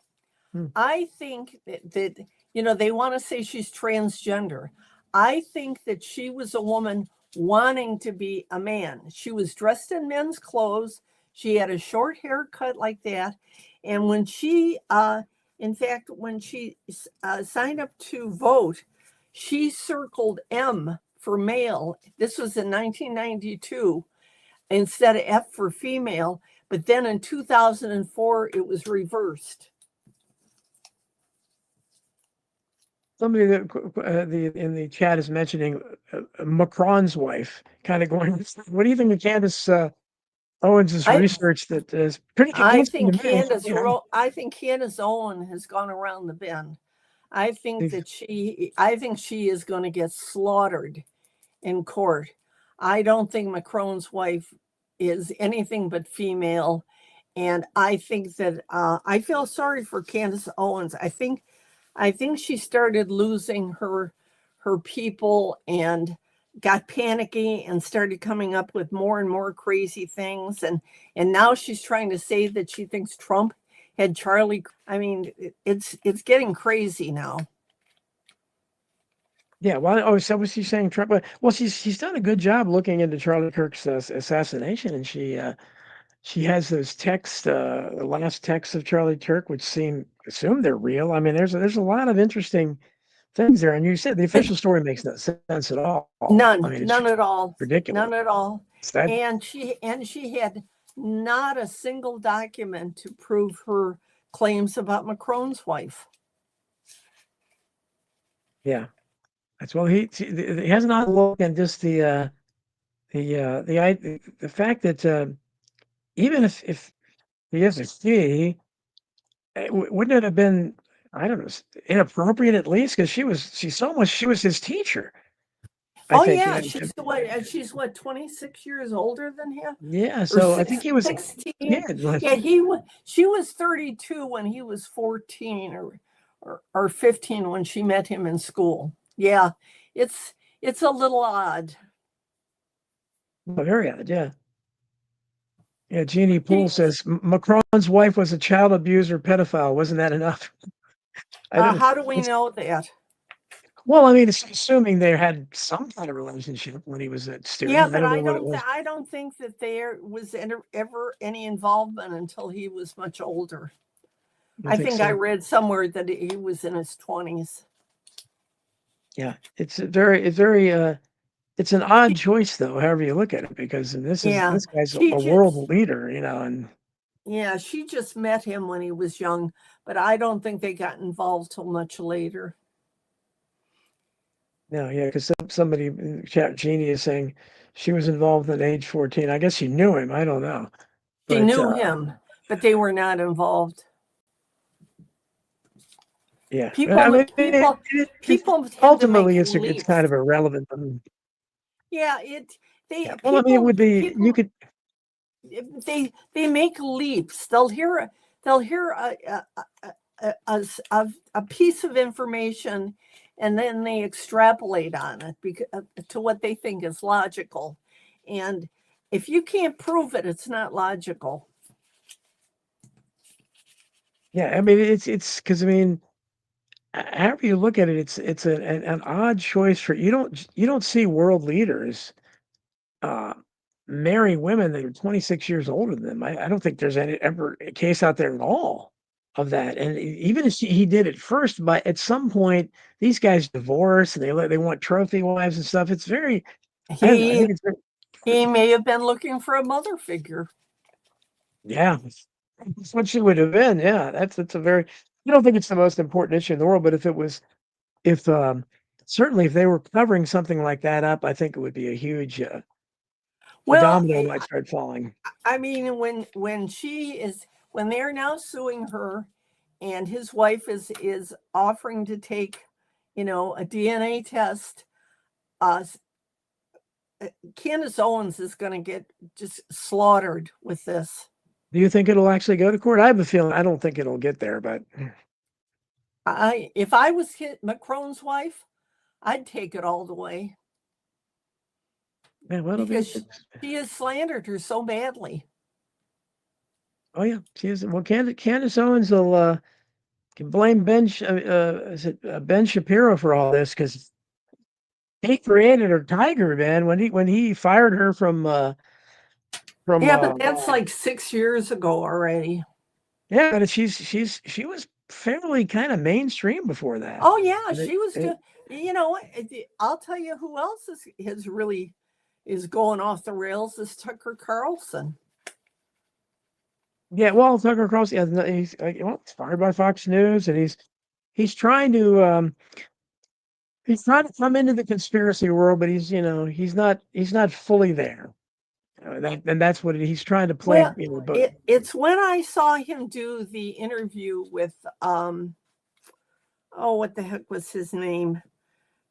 B: I think that they want to say she's transgender. I think that she was a woman wanting to be a man. She was dressed in men's clothes. She had a short haircut like that, and when she, in fact, when she signed up to vote, she circled M for male. This was in 1992 instead of F for female. But then in 2004, it was reversed.
A: Somebody that in the chat is mentioning Macron's wife, kind of going, what do you think of Candace Owens' research that is pretty convincing to me?
B: I think Candace Owen has gone around the bend. I think she is going to get slaughtered in court. I don't think Macron's wife is anything but female. And I think that I feel sorry for Candace Owens. I think she started losing her people and got panicky and started coming up with more and more crazy things. And now she's trying to say that she thinks Trump had Charlie. I mean, it's getting crazy now.
A: Yeah, well, so was she saying Trump? Well, she's done a good job looking into Charlie Kirk's assassination, and she has those texts, the last texts of Charlie Kirk, which assume they're real. I mean, there's a lot of interesting things there, and you said the official story makes no sense at all.
B: None,
A: I mean,
B: none at all,
A: ridiculous.
B: none at all. And she had not a single document to prove her claims about Macron's wife.
A: Yeah. That's well. He has not looked at just the fact that even if he is a she, wouldn't it have been, I don't know, inappropriate at least, because she was his teacher. I think.
B: Yeah, she's what 26 years older than him.
A: Yeah, so I think he was
B: 16. Yeah, she was 32 when he was 14 or 15 when she met him in school. Yeah, it's a little odd.
A: Very odd, yeah. Yeah, Jeannie Poole says Macron's wife was a child abuser, pedophile. Wasn't that enough?
B: How do we know that?
A: Well, I mean, it's assuming they had some kind of relationship when he was a student.
B: Yeah, but I don't think that there was ever any involvement until he was much older. I think I read somewhere that he was in his 20s.
A: Yeah, it's an odd choice, though, however you look at it, because this guy's a world leader, and
B: yeah, she just met him when he was young, but I don't think they got involved till much later.
A: No, yeah, because somebody in the chat, Jeannie, is saying she was involved at age 14. I guess she knew him. I don't know.
B: She knew him, but they were not involved.
A: Yeah,
B: people
A: ultimately it's kind of irrelevant.
B: Yeah, it
A: would be you could.
B: They make leaps. They'll hear a piece of information, and then they extrapolate on it to what they think is logical. And if you can't prove it, it's not logical.
A: Yeah, I mean it's because however you look at it, it's an odd choice for you don't see world leaders marry women that are 26 years older than them. I don't think there's ever a case out there at all of that. And even if he did it first, but at some point these guys divorce and they want trophy wives and stuff. It's very.
B: He may have been looking for a mother figure.
A: Yeah, that's what she would have been. Yeah, that's a very. I don't think it's the most important issue in the world, but certainly if they were covering something like that up, I think it would be a huge. The domino might start falling.
B: I mean, when they're now suing her, and his wife is offering to take, a DNA test, Candace Owens is going to get just slaughtered with this.
A: Do you think it'll actually go to court? I have a feeling. I don't think it'll get there, but
B: if I was Macron's wife, I'd take it all the way.
A: Yeah, well, it'll be.
B: because she has slandered her so badly.
A: Oh yeah, she is. Well, Candace Owens will can blame is it Ben Shapiro for all this because he created her tiger, man. When he fired her from
B: Yeah, but that's like 6 years ago already.
A: yeah, but she was fairly kind of mainstream before that.
B: Oh yeah,
A: And
B: she was doing. You know what? I'll tell you who else is going off the rails is Tucker Carlson.
A: Yeah, well, Tucker Carlson, yeah, he's well, he's fired by Fox News, and he's trying to come into the conspiracy world, but he's not fully there. That's what he's trying to play.
B: Well,
A: But
B: it's when I saw him do the interview with oh, what the heck was his name?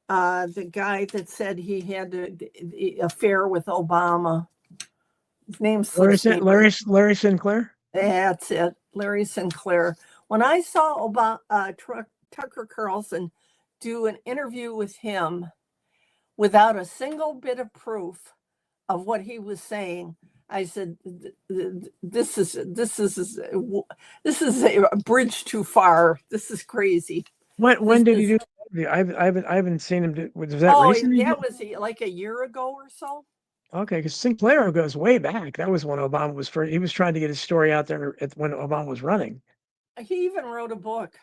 B: The guy that said he had the affair with Obama. His name slips me.
A: Larry Sinclair.
B: That's it, Larry Sinclair. When I saw Tucker Carlson do an interview with him without a single bit of proof of what he was saying, I said, "This is a bridge too far. This is crazy."
A: When did he do? I haven't seen him do. Was that recently?
B: That was like a year ago or so.
A: Okay, because Sinclair goes way back. That was when Obama was first. He was trying to get his story out there when Obama was running.
B: He even wrote a book.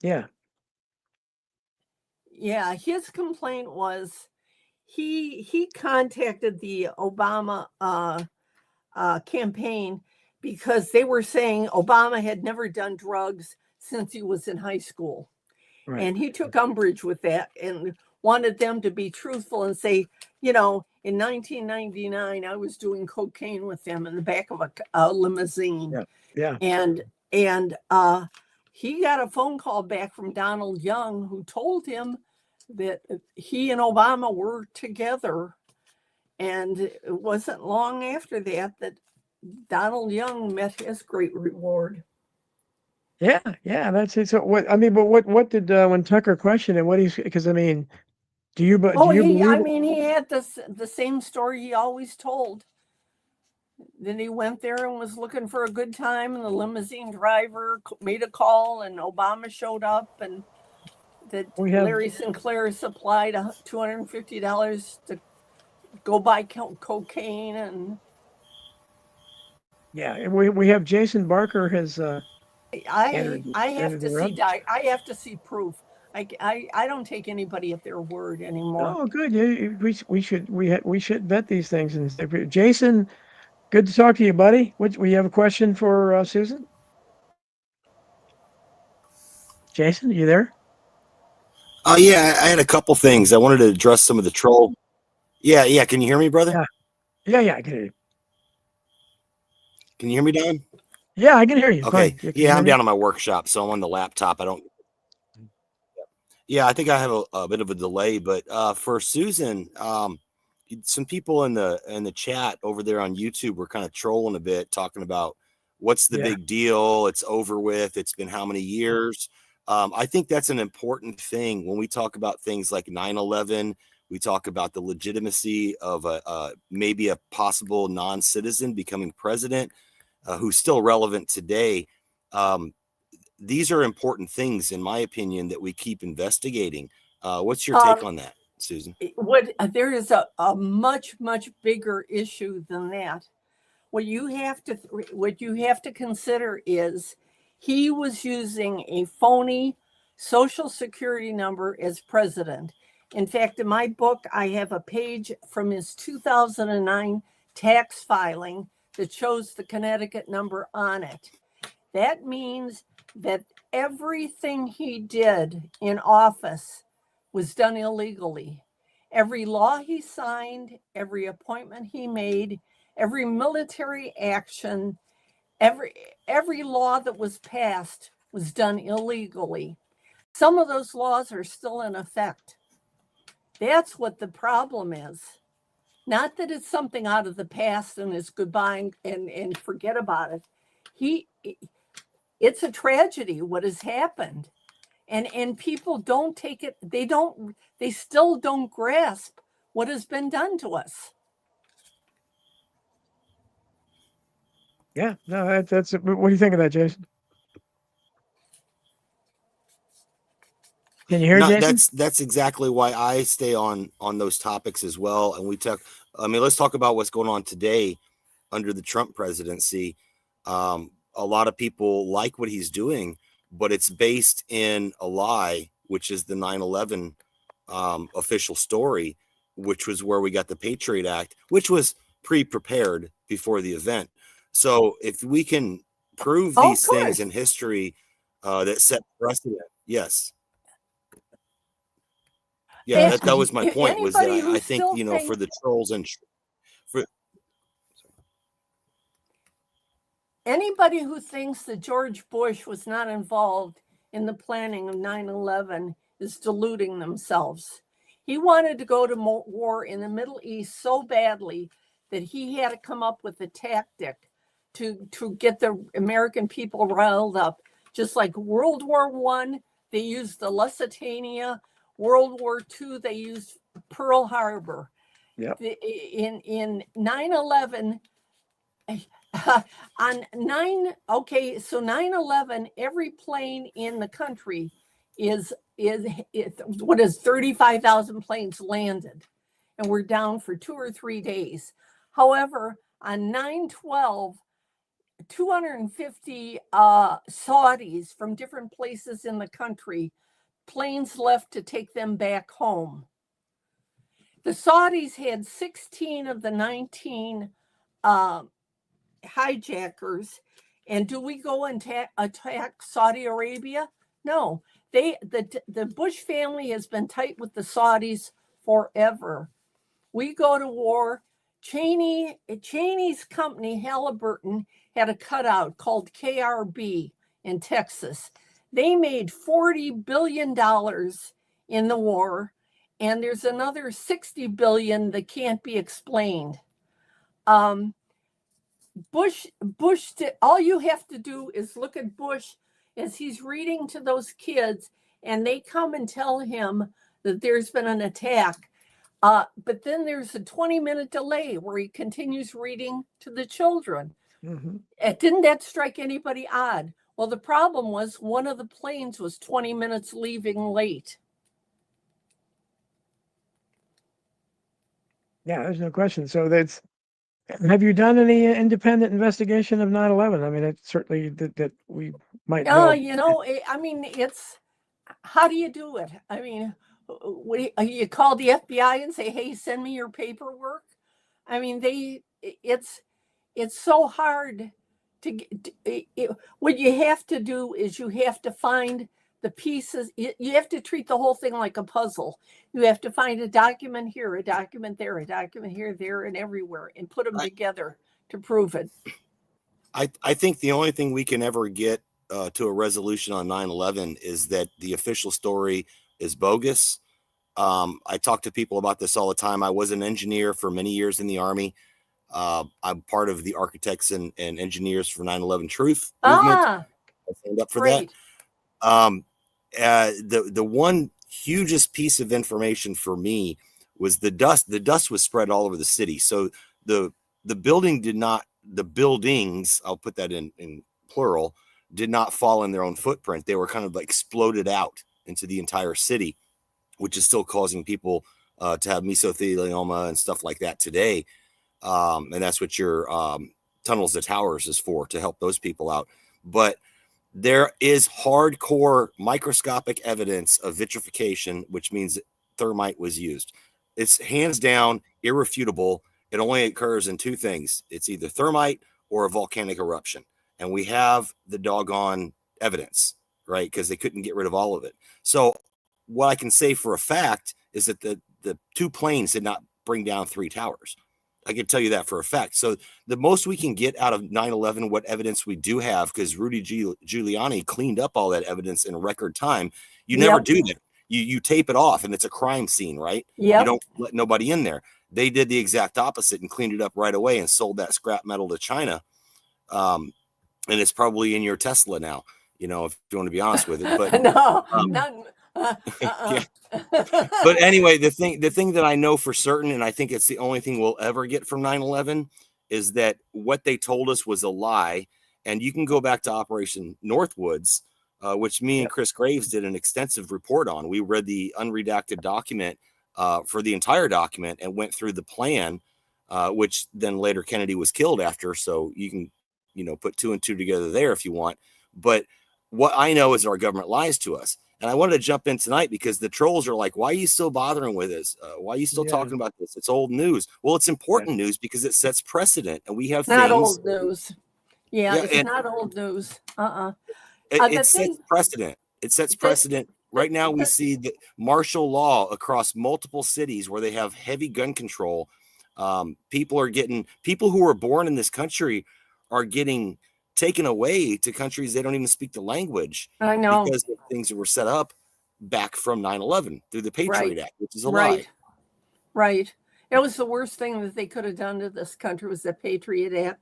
A: Yeah.
B: Yeah, his complaint was he contacted the Obama campaign because they were saying Obama had never done drugs since he was in high school. Right. And he took umbrage with that and wanted them to be truthful and say, in 1999, I was doing cocaine with them in the back of a limousine.
A: Yeah.
B: And he got a phone call back from Donald Young, who told him that he and Obama were together. And it wasn't long after that Donald Young met his great reward.
A: Yeah, that's it. So what did when Tucker questioned him? Because do you believe?
B: He had the same story he always told. Then he went there and was looking for a good time, and the limousine driver made a call, and Obama showed up, and that Larry Sinclair supplied $250 to go buy cocaine. And
A: yeah, we have Jason Barker has.
B: I have to see proof. I don't take anybody at their word anymore.
A: Oh, good. Yeah, we should vet these things. And Jason, good to talk to you, buddy. We have a question for Susan? Jason, are you there?
D: Oh yeah, I had a couple things. I wanted to address some of the troll. Yeah. Can you hear me, brother?
A: Yeah, I can hear you.
D: Can you hear me, Don?
A: Yeah, I can hear you.
D: Okay.
A: Fine.
D: Yeah, I'm down in my workshop, so I'm on the laptop. Yeah, I think I have a bit of a delay, but for Susan, some people in the chat over there on YouTube were kind of trolling a bit, talking about what's the big deal? It's over with. It's been how many years? I think that's an important thing when we talk about things like 9/11. We talk about the legitimacy of maybe a possible non-citizen becoming president, who's still relevant today. These are important things, in my opinion, that we keep investigating. What's your take on that, Susan?
B: There is a much, much bigger issue than that. What you have to consider is he was using a phony social security number as president. In fact, in my book, I have a page from his 2009 tax filing that shows the Connecticut number on it. That means that everything he did in office was done illegally. Every law he signed, every appointment he made, every military action, every law that was passed was done illegally. Some of those laws are still in effect. That's what the problem is. Not that it's something out of the past and is goodbye and forget about it. It's a tragedy what has happened. And people don't take it, they still don't grasp what has been done to us.
A: Yeah, no, that's what do you think of that, Jason? Can you hear, Jason?
D: That's exactly why I stay on those topics as well. And let's talk about what's going on today under the Trump presidency. A lot of people like what he's doing, but it's based in a lie, which is the 9/11 official story, which was where we got the Patriot Act, which was pre-prepared before the event. So if we can prove these things in history that set precedent, yes. Yeah, that was my point. Was that I think for the trolls and for
B: anybody who thinks that George Bush was not involved in the planning of 9/11 is deluding themselves. He wanted to go to war in the Middle East so badly that he had to come up with a tactic to get the American people riled up. Just like World War I, they used the Lusitania. World War II, they used Pearl Harbor.
A: Yep.
B: In 9/11, so 9/11, every plane in the country is 35,000 planes landed, and we're down for 2 or 3 days. However, on 9/12, 250 Saudis from different places in the country, planes left to take them back home. The Saudis had 16 of the 19 hijackers. And do we go and attack Saudi Arabia? No. The Bush family has been tight with the Saudis forever. We go to war. Cheney's company, Halliburton, had a cutout called KRB in Texas. They made $40 billion in the war, and there's another $60 billion that can't be explained. Bush all you have to do is look at Bush as he's reading to those kids, and they come and tell him that there's been an attack. But then there's a 20-minute delay where he continues reading to the children.
A: Mm-hmm.
B: Didn't that strike anybody odd? Well, the problem was one of the planes was 20 minutes leaving late.
A: Yeah, there's no question. So have you done any independent investigation of 9/11? I mean, it's certainly that we might know.
B: It's how do you do it? I mean, you call the FBI and say, "Hey, send me your paperwork." I mean, it's so hard to what you have to do is you have to find the pieces. You have to treat the whole thing like a puzzle. You have to find a document here, a document there, a document here, there, and everywhere, and put them together to prove it.
D: I think the only thing we can ever get to a resolution on 9/11 is that the official story is bogus. I talk to people about this all the time. I was an engineer for many years in the Army. I'm part of the architects and engineers for 9/11 Truth movement. I signed up for
B: great.
D: that. The one hugest piece of information for me was the dust. The dust was spread all over the city. So the buildings, I'll put that in plural, did not fall in their own footprint. They were kind of like exploded out into the entire city, which is still causing people to have mesothelioma and stuff like that today. And that's what your tunnels to towers is for, to help those people out. But there is hardcore microscopic evidence of vitrification, which means thermite was used. It's hands down irrefutable. It only occurs in two things. It's either thermite or a volcanic eruption. And we have the doggone evidence, right? Because they couldn't get rid of all of it. So what I can say for a fact is that the two planes did not bring down 3 towers. I can tell you that for a fact. So the most we can get out of 9/11, what evidence we do have, because Rudy Giuliani cleaned up all that evidence in record time. You never do that. You tape it off and it's a crime scene, right?
B: Yep.
D: You don't let nobody in there. They did the exact opposite and cleaned it up right away and sold that scrap metal to China. And it's probably in your Tesla now, if you want to be honest with it. But
B: no,
D: Yeah. But anyway, the thing that I know for certain, and I think it's the only thing we'll ever get from 9/11, is that what they told us was a lie. And you can go back to Operation Northwoods, which me and Chris Graves did an extensive report on. We read the unredacted document for the entire document and went through the plan, which then later Kennedy was killed after. So you can, put two and two together there if you want. But what I know is our government lies to us. And I wanted to jump in tonight because the trolls are like, why are you still bothering with us? Why are you still talking about this? It's old news. Well, it's important news because it sets precedent. And we have
B: Not
D: things.
B: old news. Yeah, it's not old news.
D: It sets precedent. It sets precedent. Right now, we see the martial law across multiple cities where they have heavy gun control. People who were born in this country are getting taken away to countries they don't even speak the language.
B: I know.
D: Because of things that were set up back from 9/11 through the Patriot Act, which is a lie.
B: Right. It was the worst thing that they could have done to this country was the Patriot Act.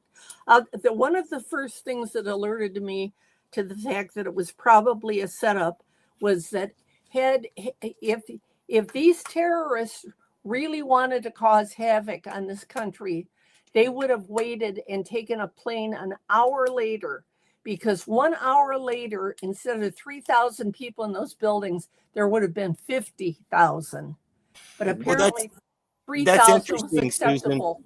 B: One of the first things that alerted me to the fact that it was probably a setup was that if these terrorists really wanted to cause havoc on this country, they would have waited and taken a plane an hour later, because 1 hour later, instead of 3,000 people in those buildings, there would have been 50,000. But apparently 3,000 was acceptable.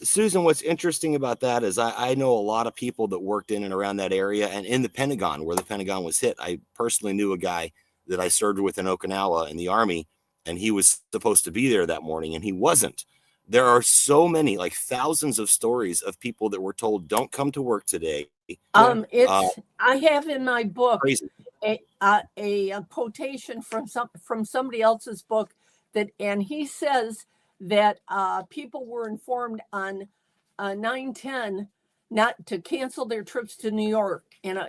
D: Susan, what's interesting about that is I know a lot of people that worked in and around that area and in the Pentagon, where the Pentagon was hit. I personally knew a guy that I served with in Okinawa in the Army, and he was supposed to be there that morning, and he wasn't. There are so many, like thousands of stories of people that were told, don't come to work today.
B: I have in my book a quotation from somebody else's book and he says that people were informed on 9/10 not to cancel their trips to New York, and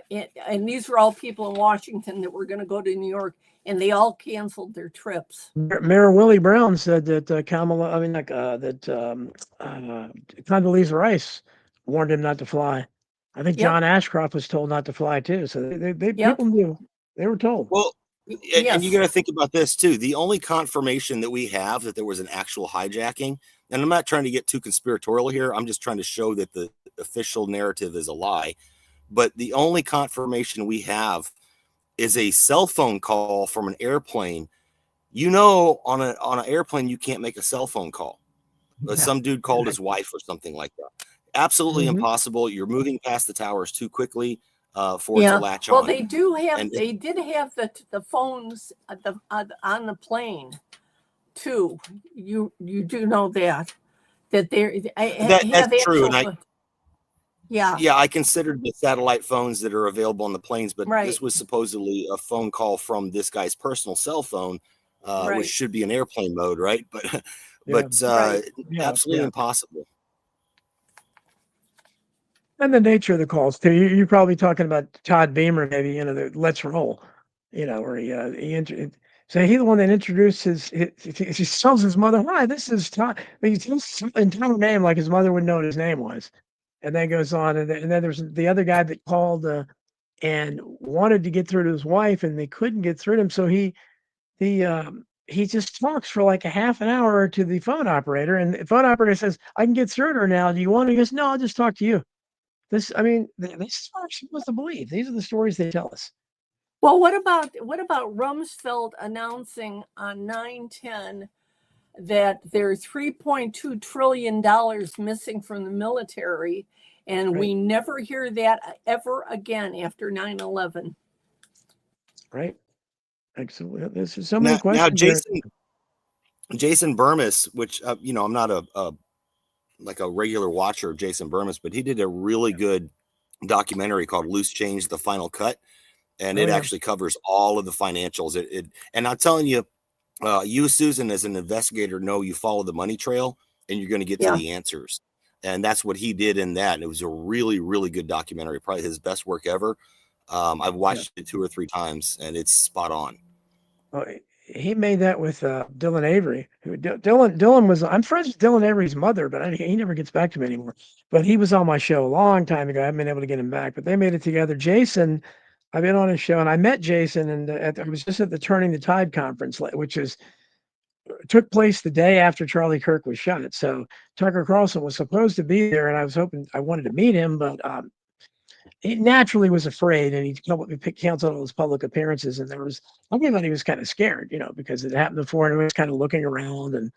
B: these were all people in Washington that were going to go to New York, and they all canceled their trips.
A: Mayor Willie Brown said that Condoleezza Rice warned him not to fly. I think John Ashcroft was told not to fly too. So people knew. They were told.
D: Well, and you got to think about this too. The only confirmation that we have that there was an actual hijacking, and I'm not trying to get too conspiratorial here. I'm just trying to show that the official narrative is a lie. But the only confirmation we have is a cell phone call from an airplane. On an airplane, you can't make a cell phone call. But some dude called his wife or something like that. Absolutely impossible. You're moving past the towers too quickly for it to latch on.
B: Well, they did have the phones on the plane too. You do know that
D: that's true. And
B: yeah,
D: I considered the satellite phones that are available on the planes, but this was supposedly a phone call from this guy's personal cell phone, which should be in airplane mode, right? But absolutely impossible.
A: And the nature of the calls too. You're probably talking about Todd Beamer, maybe, the Let's Roll, where so he's the one that introduced he tells his mother, hi, this is Todd. But he tells his entire name like his mother would know what his name was. And then goes on. And then there's the other guy that called and wanted to get through to his wife, and they couldn't get through to him. So he just talks for like a half an hour to the phone operator. And the phone operator says, I can get through to her now. Do you want to? He goes, no, I'll just talk to you. This is what we're supposed to believe. These are the stories they tell us.
B: Well, what about Rumsfeld announcing on 9/10 that there's $3.2 trillion missing from the military, and we never hear that ever again after 9/11.
A: Right. Excellent. There's so many questions.
D: Now, Jason Burmis, which I'm not a regular watcher of Jason Burmis, but he did a really good documentary called Loose Change: The Final Cut, and it actually covers all of the financials. And I'm telling you, you, Susan, as an investigator, know you follow the money trail, and you're going to get to the answers. And that's what he did in that. And it was a really, really good documentary, probably his best work ever. I've watched it 2 or 3 times, and it's spot on.
A: He made that with Dylan Avery. Dylan was, I'm friends with Dylan Avery's mother, but he never gets back to me anymore. But he was on my show a long time ago. I haven't been able to get him back, but they made it together. Jason I've been on his show, and I met Jason, and I was just at the Turning the Tide conference, which took place the day after Charlie Kirk was shot. So Tucker Carlson was supposed to be there, and I wanted to meet him, but he naturally was afraid, and he canceled all his public appearances. And everybody was kind of scared, because it happened before, and everyone was kind of looking around, and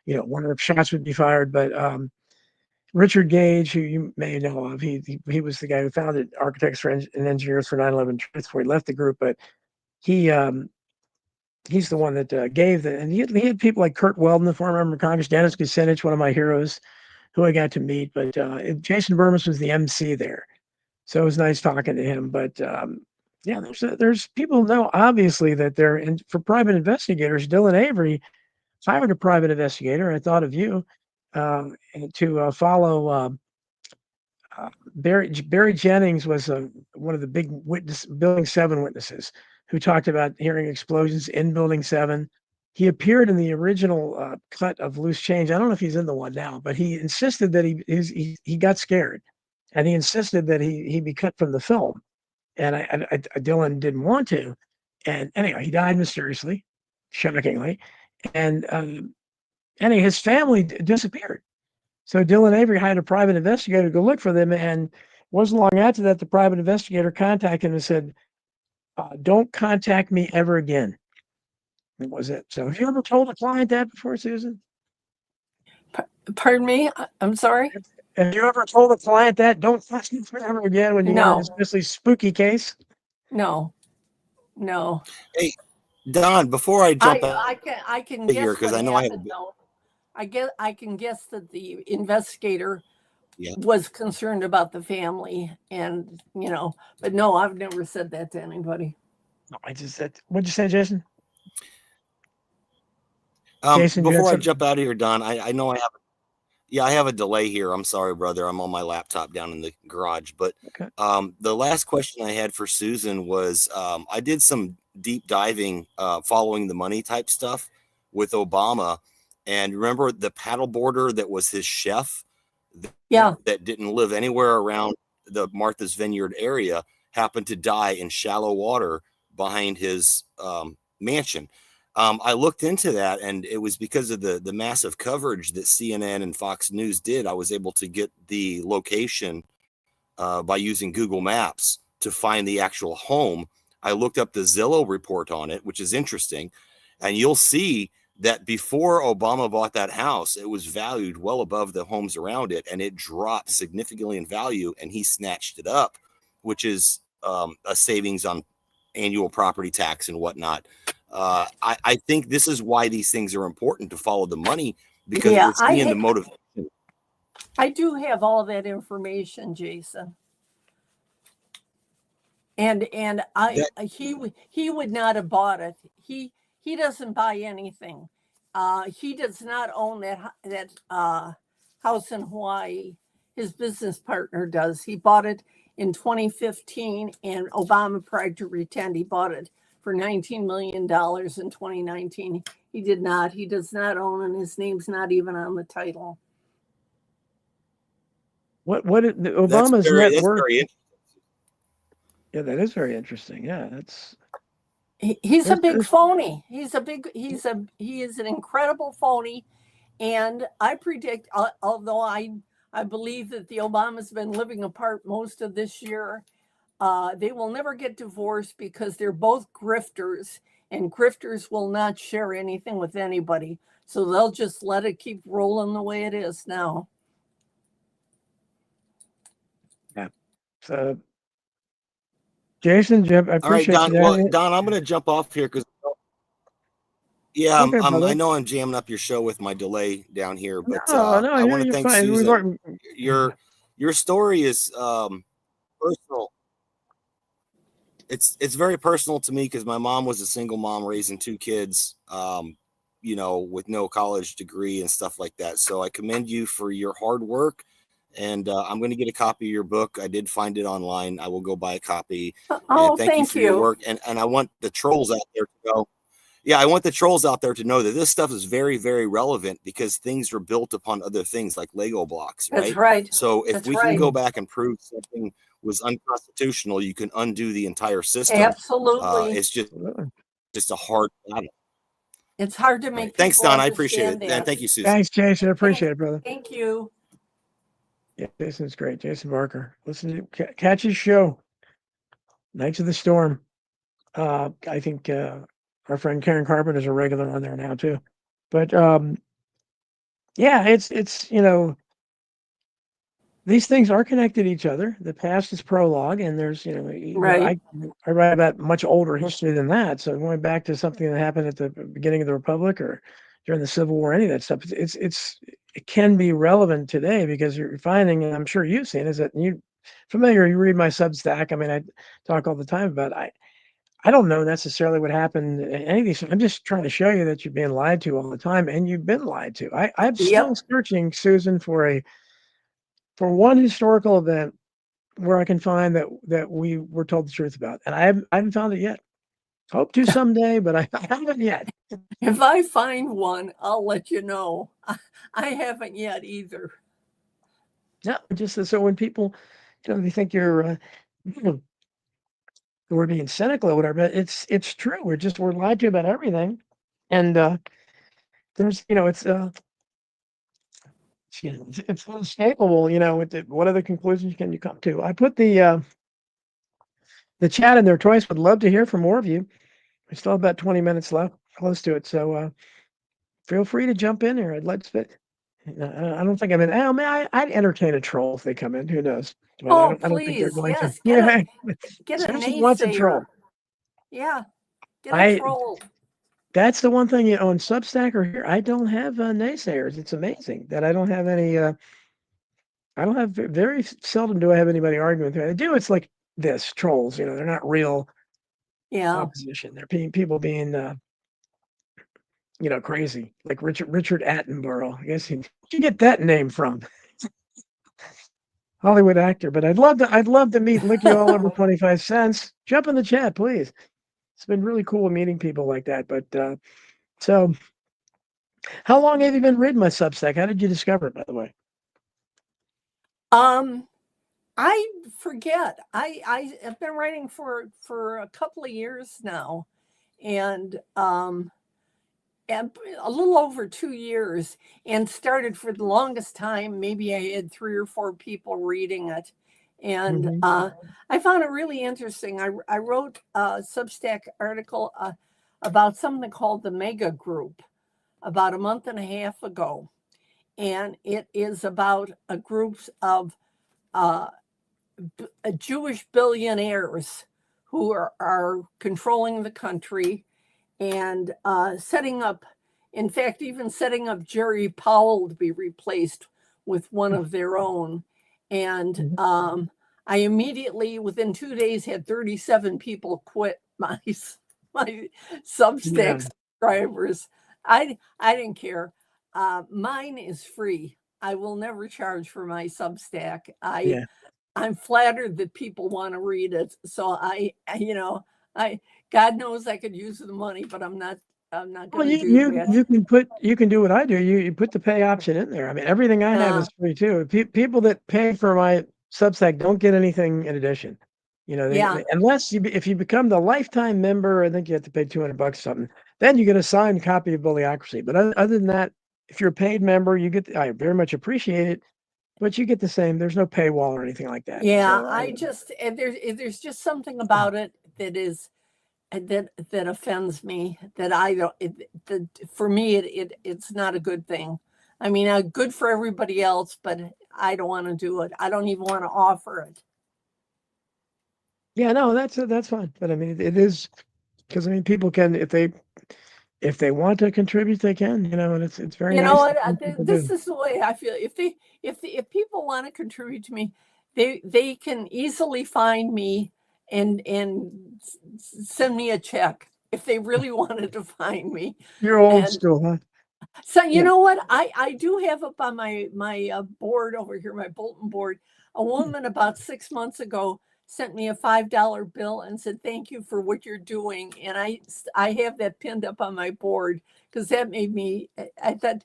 A: wondering if shots would be fired. But Richard Gage, who you may know of, he was the guy who founded Architects and Engineers for 9/11 Truth before he left the group. But he's the one that gave and he had people like Kurt Weldon, the former member of Congress, Dennis Kucinich, one of my heroes, who I got to meet. But Jason Burmis was the MC there, so it was nice talking to him. But yeah, there's people know obviously that for private investigators. Dylan Avery hired a private investigator. I thought of you to follow. Barry Jennings was one of the big Building 7 witnesses who talked about hearing explosions in Building 7. He appeared in the original cut of Loose Change. I don't know if he's in the one now, but he insisted that he got scared, and he insisted that he be cut from the film. And Dylan didn't want to. And anyway, he died mysteriously, shockingly, and anyway, his family disappeared. So Dylan Avery hired a private investigator to go look for them, and wasn't long after that, the private investigator contacted him and said, "Don't contact me ever again." That was it. So, have you ever told a client that before, Susan?
B: Pardon me? I'm sorry?
A: Have you ever told a client that? Don't contact me ever again when you got an especially spooky case?
B: No.
D: Hey, Don, before I jump
B: I can
D: guess
B: here,
D: because I know
B: I can guess that the investigator
D: Yeah.
B: was concerned about the family, and but no, I've never said that to anybody.
A: No, I just said, what'd you say, Jason?
D: Jason, before I jump out of here, Don, I know I have a delay here. I'm sorry, brother. I'm on my laptop down in the garage. But
A: Okay.
D: The last question I had for Susan was I did some deep diving following the money type stuff with Obama. And remember the paddleboarder that was his chef? That didn't live anywhere around the Martha's Vineyard area, happened to die in shallow water behind his mansion. I looked into that, and it was because of the massive coverage that CNN and Fox News did. I was able to get the location by using Google Maps to find the actual home. I looked up the Zillow report on it, which is interesting, and you'll see that before Obama bought that house, it was valued well above the homes around it, and it dropped significantly in value, and he snatched it up, which is a savings on annual property tax and whatnot. I think this is why these things are important to follow the money, because we're seeing the motivation.
B: I do have all that information, Jason. And he would not have bought it. He doesn't buy anything. He does not own that house in Hawaii. His business partner does. He bought it in 2015, and Obama tried to pretend he bought it for $19 million in 2019. He did not. He does not own, and his name's not even on the title.
A: What Obama's net worth? Yeah, that is very interesting. Yeah,
B: he's a big phony. He is an incredible phony, and I predict, although I believe that the Obamas been living apart most of this year, they will never get divorced because they're both grifters, and grifters will not share anything with anybody. So they'll just let it keep rolling the way it is now.
A: Yeah. So, Jason, Jim, I appreciate
D: All right, Don.
A: you.
D: Well, Don, I'm going to jump off here because, I know I'm jamming up your show with my delay down here, but I want to thank Susan. Your story is personal. It's very personal to me because my mom was a single mom raising two kids, with no college degree and stuff like that. So I commend you for your hard work. And I'm going to get a copy of your book. I did find it online. I will go buy a copy.
B: Oh,
D: and thank you for your work. And I want the trolls out there to go, Yeah, I want the trolls out there to know that this stuff is very, very relevant because things are built upon other things like Lego blocks, right?
B: That's right.
D: So if
B: That's
D: we
B: right.
D: can go back and prove something was unconstitutional, you can undo the entire system.
B: Absolutely.
D: It's just a hard battle.
B: It's hard to
D: Right.
B: make.
D: Thanks,
B: people
D: Don. I appreciate it.
B: understand
D: And
B: that.
D: thank you, Susan.
A: Thanks, Jason. I appreciate it, brother.
B: Thank you.
A: Yeah, Jason's great. Jason Barker. Listen to catch his show. Nights of the Storm. I think our friend Karen Carpenter's a regular on there now too. But yeah, it's these things are connected to each other. The past is prologue, and there's
B: Right.
A: I write about much older history than that. So going back to something that happened at the beginning of the Republic or during the Civil War, any of that stuff, it can be relevant today because you're finding, and I'm sure you've seen, is that you read my Substack. I mean, I talk all the time about I don't know necessarily what happened in any of these. I'm just trying to show you that you're being lied to all the time, and you've been lied to. I'm still searching, Susan, for one historical event where I can find that we were told the truth about, and I haven't found it yet. Hope to someday, but I haven't yet.
B: If I find one, I'll let you know. I haven't yet either.
A: No, just so when people, they think you're we're being cynical or whatever, but it's true. We're lied to about everything, and there's it's unescapable. What other conclusions can you come to? I put the chat in there twice. Would love to hear from more of you. We still have about 20 minutes left, close to it. So feel free to jump in here. I don't think I'm in. Oh man, I'd entertain a troll if they come in. Who knows? But I don't think they're
B: please,
A: going
B: yes.
A: to.
B: Get a
A: Susan wants a troll.
B: naysayer. Yeah, get a troll.
A: That's the one thing on Substack or here. I don't have naysayers. It's amazing that I don't have any. I don't have very seldom do I have anybody arguing with me. I do. It's like this trolls. They're not real opposition. They're people being crazy, like Richard Attenborough. I guess where'd you get that name from? Hollywood actor. But I'd love to meet Licky all over 25 cents. Jump in the chat, please. It's been really cool meeting people like that. But so how long have you been reading my Substack? How did you discover it, by the way?
B: I forget. I have been writing for a couple of years now, and a little over 2 years, and started for the longest time. Maybe I had 3 or 4 people reading it, and I found it really interesting. I wrote a Substack article about something called the Mega Group about a month and a half ago, and it is about a group of Jewish billionaires who are controlling the country and setting up Jerry Powell to be replaced with one of their own. And I immediately, within 2 days, had 37 people quit my Substack subscribers. I didn't care. Mine is free. I will never charge for my Substack. I'm flattered that people want to read it. So God knows I could use the money, but I'm not going to do that.
A: You can do what I do. You put the pay option in there. I mean, everything I have is free too. People that pay for my Substack don't get anything in addition. Unless if you become the lifetime member, I think you have to pay $200 or something. Then you get a signed copy of Bullyocracy. But other than that, if you're a paid member, I very much appreciate it. But you get the same. There's no paywall or anything like that.
B: Yeah, so there's just something about it that is that offends me. That I don't. For me, it's not a good thing. I mean, good for everybody else, but I don't want to do it. I don't even want to offer it.
A: Yeah, no, that's fine. But I mean, it is because people can if they want to contribute, they can. And it's very.
B: You know what? This is the way I feel. If people want to contribute to me, they can easily find me and send me a check if they really wanted to find me.
A: You're old school, huh?
B: So you know what? I do have up on my board over here, my bulletin board, a woman about 6 months ago sent me a $5 bill and said, "Thank you for what you're doing." And I have that pinned up on my board because that made me, I thought,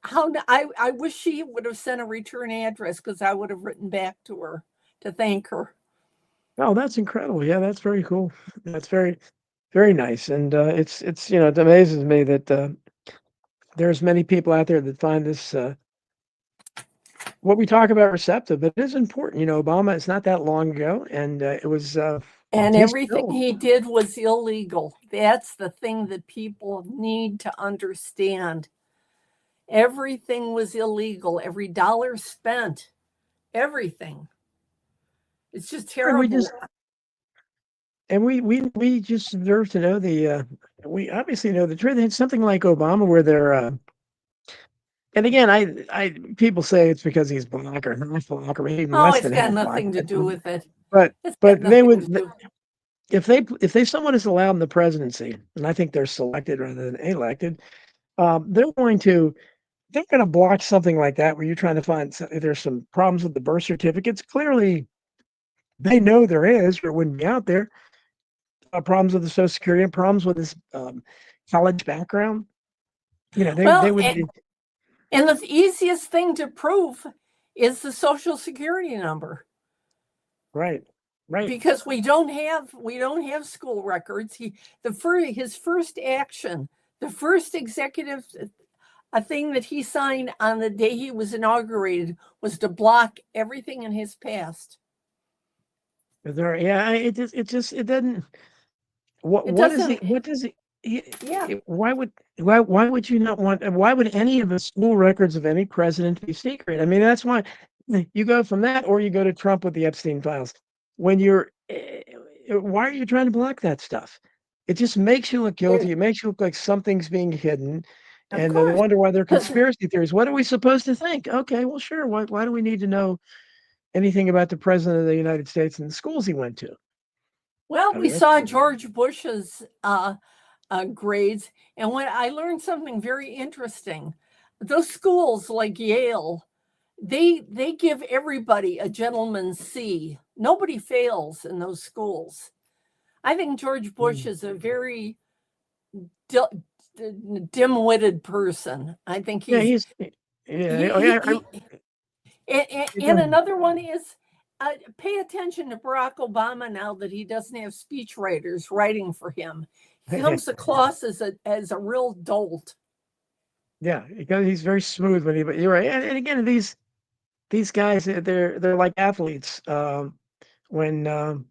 B: I wish she would have sent a return address because I would have written back to her to thank her.
A: Oh, that's incredible. Yeah, that's very cool. That's very, very nice. And it's it amazes me that there's many people out there that find this what we talk about receptive, but it is important. Obama, it's not that long ago, and it was
B: And
A: he's
B: everything
A: still
B: he did was illegal. That's the thing that people need to understand. Everything was illegal. Every dollar spent, everything. It's just
A: and we
B: terrible.
A: just and we just deserve to know we obviously know the truth. It's something like Obama where they're and again, I people say it's because he's black or half black or maybe even
B: Oh,
A: less
B: it's
A: than
B: got
A: half black.
B: nothing to do with it.
A: But
B: It's got
A: but they
B: nothing to
A: would
B: do.
A: if someone is allowed in the presidency, and I think they're selected rather than elected, they're going to block something like that where you're trying to find there's some problems with the birth certificates. Clearly, they know there is, or it wouldn't be out there. Problems with the Social Security and problems with his college background. They
B: Well,
A: would
B: and the easiest thing to prove is the Social Security number.
A: right.
B: Because we don't have school records. His first action, the first executive a thing that he signed on the day he was inaugurated was to block everything in his past.
A: Yeah, it doesn't.
B: It
A: What is
B: doesn't.
A: it? What does it?
B: Yeah.
A: Why would you not want? Why would any of the school records of any president be secret? I mean, that's why you go from that, or you go to Trump with the Epstein files. When why are you trying to block that stuff? It just makes you look guilty. It makes you look like something's being hidden,
B: Of
A: and they
B: course.
A: wonder why they're conspiracy theories. What are we supposed to think? Okay, well, sure. Why do we need to know anything about the president of the United States and the schools he went to?
B: Well,
A: I
B: we
A: mean,
B: saw George Bush's grades, and when I learned something very interesting, those schools like Yale, they give everybody a gentleman's C. Nobody fails in those schools. I think George Bush is a very dim-witted person. I think
A: yeah,
B: he's and another one is pay attention to Barack Obama now that he doesn't have speechwriters writing for him. He comes across as a real dolt.
A: Yeah, because he's very smooth when but you're right. And again, these guys, they're like athletes. When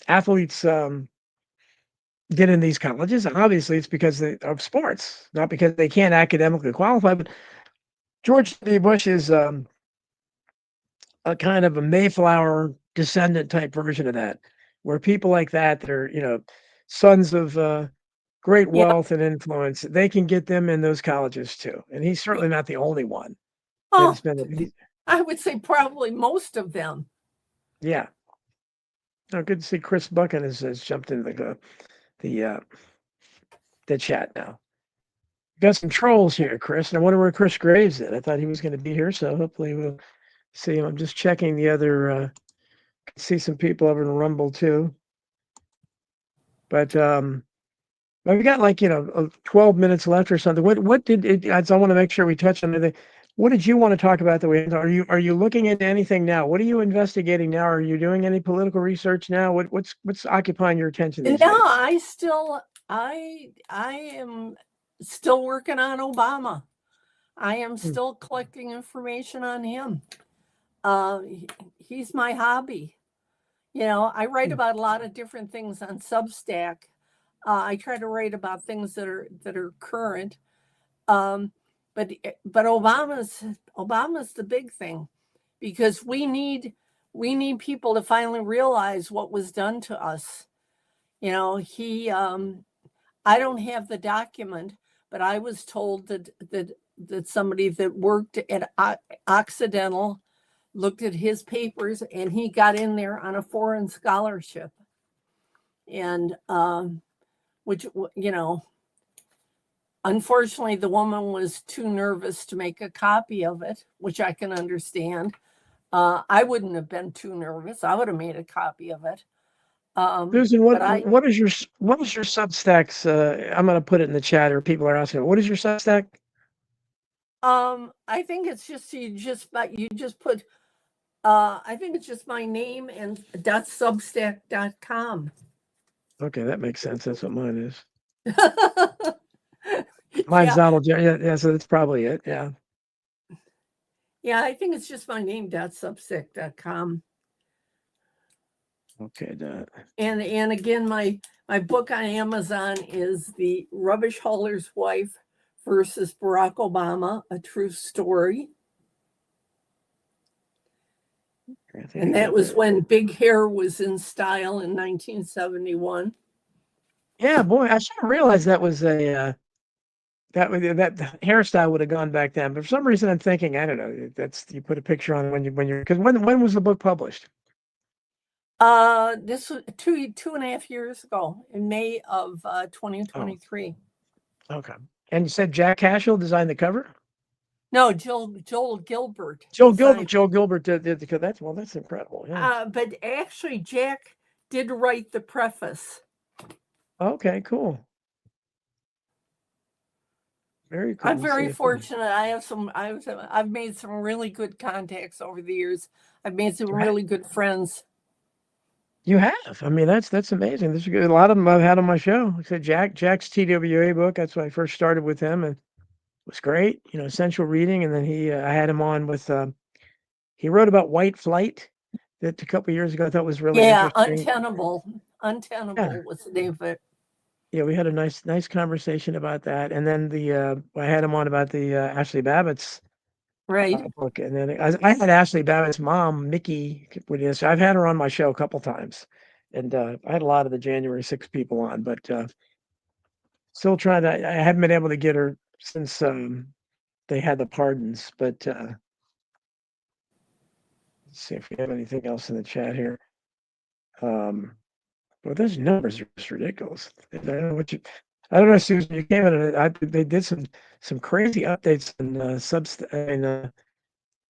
A: athletes get in these colleges, obviously it's because of sports, not because they can't academically qualify. But George W. Bush is a kind of a Mayflower descendant type version of that, where people like that are, sons of great
B: Yeah.
A: wealth and influence, they can get them in those colleges too. And he's certainly not the only one that
B: Oh,
A: has been.
B: I would say probably most of them.
A: Yeah. Oh, good to see Chris Buchan has jumped into the chat now. Got some trolls here, Chris. And I wonder where Chris Graves is. I thought he was going to be here, so hopefully we'll see him. I'm just checking the other. See some people over in Rumble too. But we got 12 minutes left or something. What did it? I want to make sure we touch on anything. What did you want to talk about? Are you looking into anything now? What are you investigating now? Are you doing any political research now? What's occupying your attention these days?
B: I am still working on Obama. I am still collecting information on him. He's my hobby. I write about a lot of different things on Substack. I try to write about things that are current. But Obama's the big thing, because we need people to finally realize what was done to us. I don't have the document, but I was told that somebody that worked at Occidental looked at his papers and he got in there on a foreign scholarship. And which, unfortunately, the woman was too nervous to make a copy of it, which I can understand. I wouldn't have been too nervous. I would have made a copy of it.
A: Susan,
B: But
A: what is your Substacks? I'm going to put it in the chat, or people are asking, what is your Substack?
B: I think it's just you just put I think it's just my name and .substack.com.
A: Okay, that makes sense. That's what mine is.
B: Yeah.
A: Mine's Donald. Yeah, so that's probably it. Yeah.
B: Yeah, I think it's just my name .substack.com.
A: Okay, that.
B: And again, my book on Amazon is The Rubbish Hauler's Wife versus Barack Obama, a true story. And that was when big hair was in style in 1971.
A: Yeah, boy, I should have realized that was a that hairstyle would have gone back then. But for some reason, I'm thinking, I don't know. That's you put a picture on when you're because when was the book published?
B: This was 2.5 years ago in May of 2023.
A: Oh. Okay. And you said Jack Cashel designed the cover?
B: No, Joel Gilbert.
A: Joel Gilbert did that's that's incredible. Yeah.
B: But actually, Jack did write the preface.
A: Okay, cool. Very cool.
B: I'm very fortunate. I've made some really good contacts over the years. I've made some really good friends. You
A: have. I mean, that's amazing. There's a lot of them I've had on my show. Like I said, Jack's TWA book. That's when I first started with him, and it was great. Essential reading. And then I had him on with. He wrote about white flight that a couple of years ago I thought was really interesting.
B: Untenable. Untenable was the name of it.
A: Yeah, we had a nice conversation about that, and then I had him on about the Ashley Babbitt's book, and then I had Ashley Babbitt's mom, Mickey, with this. I've had her on my show a couple times, and I had a lot of the January 6 people on, but still trying to. I haven't been able to get her since they had the pardons. But let's see if we have anything else in the chat here. Well, those numbers are just ridiculous. I don't know, Susan. You came in. They did some crazy updates in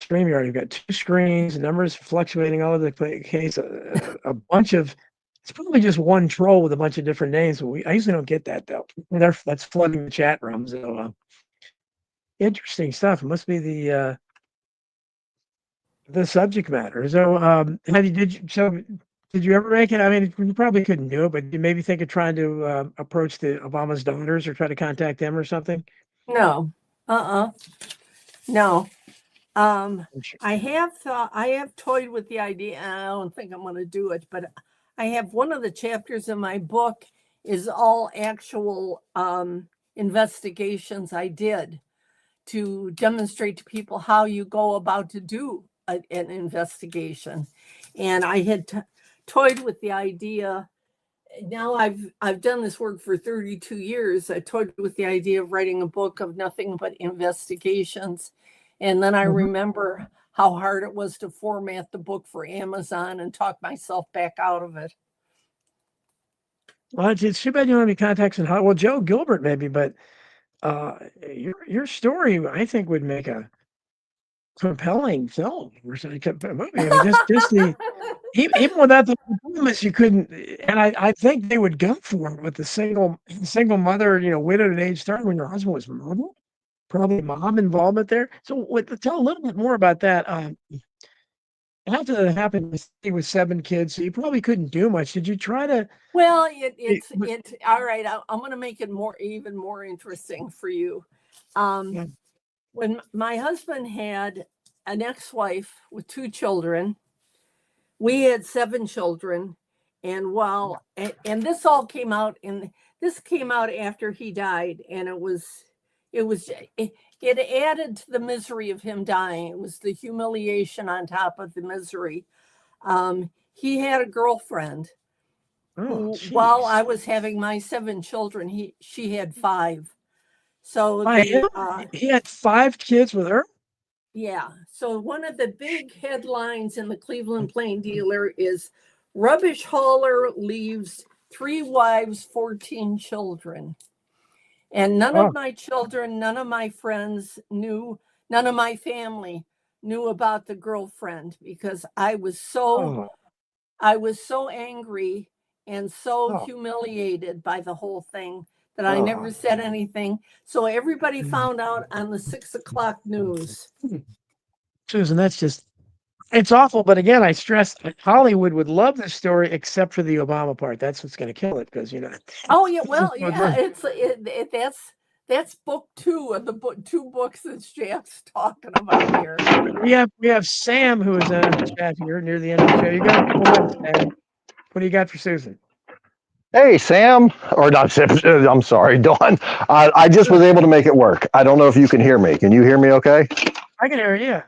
A: StreamYard. You've got 2 screens, numbers fluctuating all over the case. A bunch of. It's probably just one troll with a bunch of different names. I usually don't get that though. That's flooding the chat room. So interesting stuff. It must be the subject matter. So did you ever make it? I mean, you probably couldn't do it, but you maybe think of trying to approach the Obama's daughters or try to contact them or something?
B: No. No. I have toyed with the idea, and I don't think I'm going to do it, but I have one of the chapters in my book is all actual investigations I did to demonstrate to people how you go about to do an investigation. And I had toyed with the idea. Now I've done this work for 32 years. I toyed with the idea of writing a book of nothing but investigations. And then I remember how hard it was to format the book for Amazon and talk myself back out of it.
A: Well, it's too bad you don't have any contacts in Hollywood. Well, Joe Gilbert maybe, but your story I think would make a compelling film or something. Movie. I mean, just the even without the performance, you couldn't. And I think they would go for it with the single mother, widowed at age 30 when your husband was murdered. Probably mom involvement there. So tell a little bit more about that. After that happened, he was 7 kids, so you probably couldn't do much. Did you try to?
B: Well, it's all right. I'm going to make it even more interesting for you. When my husband had an ex-wife with 2 children, we had 7 children, and and this all came out after he died, and it added to the misery of him dying. It was the humiliation on top of the misery. He had a girlfriend who, while I was having my 7 children, she had 5. So
A: he had 5 kids with her?
B: Yeah. So one of the big headlines in the Cleveland Plain Dealer is Rubbish Hauler leaves 3 wives, 14 children. And none of my children, none of my friends knew, none of my family knew about the girlfriend because I was
A: Oh,
B: so angry and so
A: oh,
B: humiliated by the whole thing that I
A: oh.
B: never said anything. So everybody found out on the 6 o'clock news.
A: Susan, that's just it's awful. But again, I stress Hollywood would love this story except for the Obama part. That's what's going to kill it because
B: Oh yeah, well yeah, that's book 2 of the 2 books that Jack's talking about here.
A: we have Sam who is on the chat here near the end of the show. You got a couple minutes, Sam. What do you got for Susan?
E: Hey, Sam, or not Sam, I'm sorry, Dawn. I just was able to make it work. I don't know if you can hear me. Can you hear me okay?
A: I can hear you.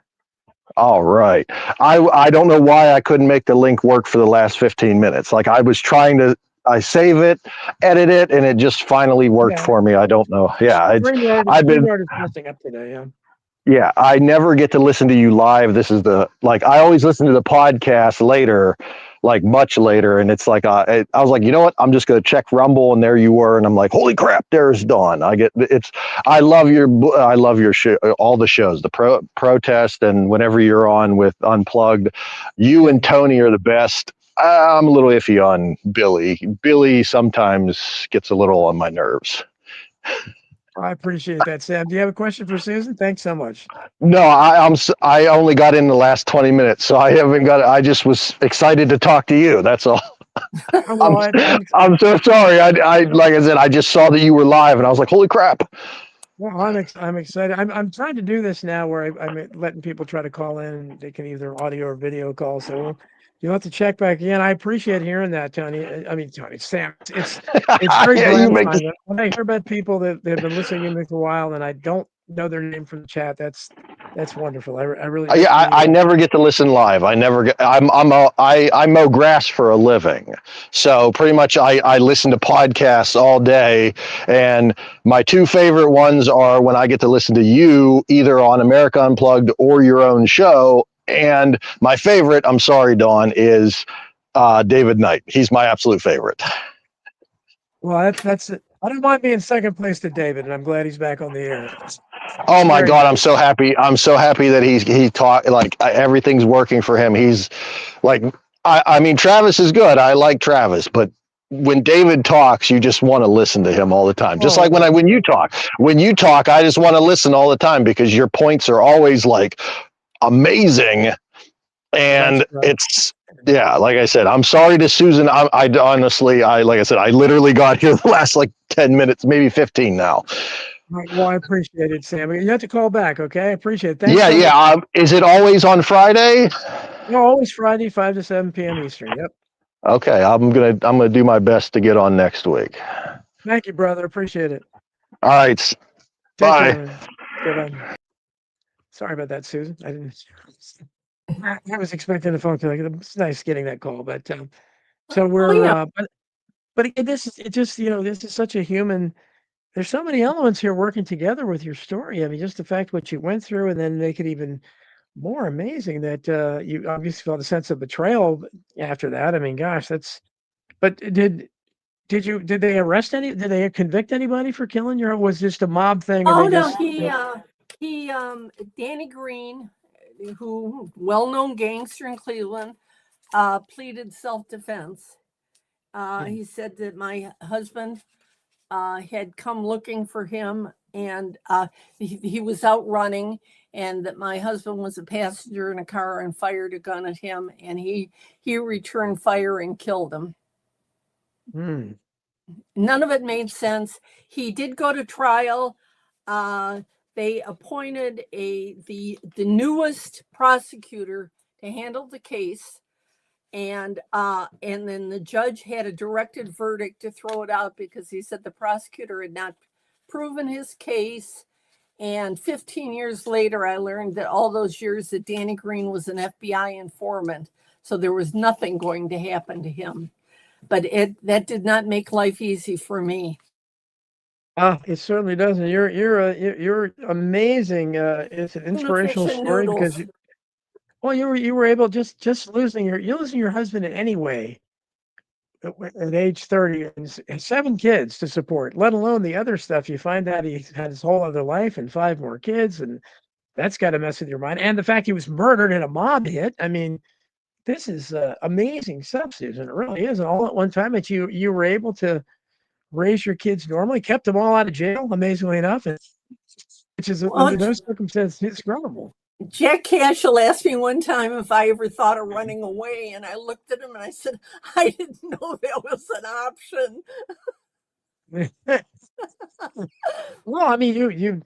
E: All right. I don't know why I couldn't make the link work for the last 15 minutes. Like I was trying to, I save it, edit it, and it just finally worked
A: Yeah.
E: for me. I don't know. Yeah, I've been,
A: StreamYard is messing up today. Yeah.
E: yeah, I never get to listen to you live. This is I always listen to the podcast later, like much later. And it's like, I was like, you know what? I'm just going to check Rumble. And there you were. And I'm like, holy crap, there's Dawn. I love your show, all the shows, the protest and whenever you're on with Unplugged, you and Tony are the best. I'm a little iffy on Billy. Billy sometimes gets a little on my nerves.
A: I appreciate that, Sam. Do you have a question for Susan? Thanks so much.
E: No, I only got in the last 20 minutes, so I haven't got. I just was excited to talk to you. That's all.
A: Well,
E: I'm so sorry. I like I said, I just saw that you were live, and I was like, holy crap.
A: I'm excited. I'm trying to do this now where I'm letting people try to call in. They can either audio or video call. So you'll have to check back again. I appreciate hearing that, Tony. I mean, Tony, Sam. It's very
E: Yeah, you make.
A: gratifying when I hear about people that have been listening to me for a while and I don't know their name from the chat. That's wonderful. I really
E: Yeah, I never get to listen live. I never get. I mow grass for a living, so pretty much I listen to podcasts all day. And my two favorite ones are when I get to listen to you either on America Unplugged or your own show. And my favorite, I'm sorry, Dawn, is David Knight. He's my absolute favorite.
A: Well, that's it. I don't mind being second place to David, and I'm glad he's back on the air.
E: Oh my God, I'm so happy. I'm so happy that he taught like everything's working for him. He's like, I mean, Travis is good. I like Travis, but when David talks, you just want to listen to him all the time. Just like when you talk, I just want to listen all the time because your points are always like amazing. And it's, yeah, like I said, I'm sorry to Susan. I honestly, like I said, I literally got here the last like 10 minutes, maybe 15 now.
A: Well, I appreciate it, Sam. You have to call back, okay? I appreciate it. Thanks.
E: Yeah. Is it always on Friday?
A: No, always Friday, 5 to 7 p.m. Eastern. Yep.
E: Okay, I'm gonna do my best to get on next week.
A: Thank you, brother. Appreciate it.
E: All right. Bye.
A: Take care, man. Bye. Sorry about that, Susan. I was expecting a phone call. It's nice getting that call, but so we're but again, this is it just this is such a human. There's so many elements here working together with your story. I mean, just the fact what you went through, and then make it even more amazing that you obviously felt a sense of betrayal after that. I mean, gosh, that's. But did they arrest did they convict anybody for killing your? Was just a mob thing?
B: Oh no, he Danny Green, who well-known gangster in Cleveland, pleaded self-defense. He said that my husband had come looking for him, and he was out running, and that my husband was a passenger in a car and fired a gun at him, and he returned fire and killed him. None of it made sense. He did go to trial. They appointed the newest prosecutor to handle the case. And then the judge had a directed verdict to throw it out because he said the prosecutor had not proven his case. And 15 years later, I learned that all those years that Danny Green was an FBI informant. So there was nothing going to happen to him. But that did not make life easy for me.
A: It certainly doesn't. You're amazing. It's an inspirational story because you were able just losing your husband in any way at age 30 and 7 kids to support, let alone the other stuff. You find out he had his whole other life and 5 more kids, and That's got to mess with your mind. And the fact he was murdered in a mob hit. I mean, this is amazing stuff, Susan. It really is. And all at one time that you were able to raise your kids normally, kept them all out of jail, amazingly enough, which is under those circumstances, it's incredible.
B: Jack Cashel asked me one time if I ever thought of running away, and I looked at him and I said, I didn't know that was an option.
A: Well, I mean, you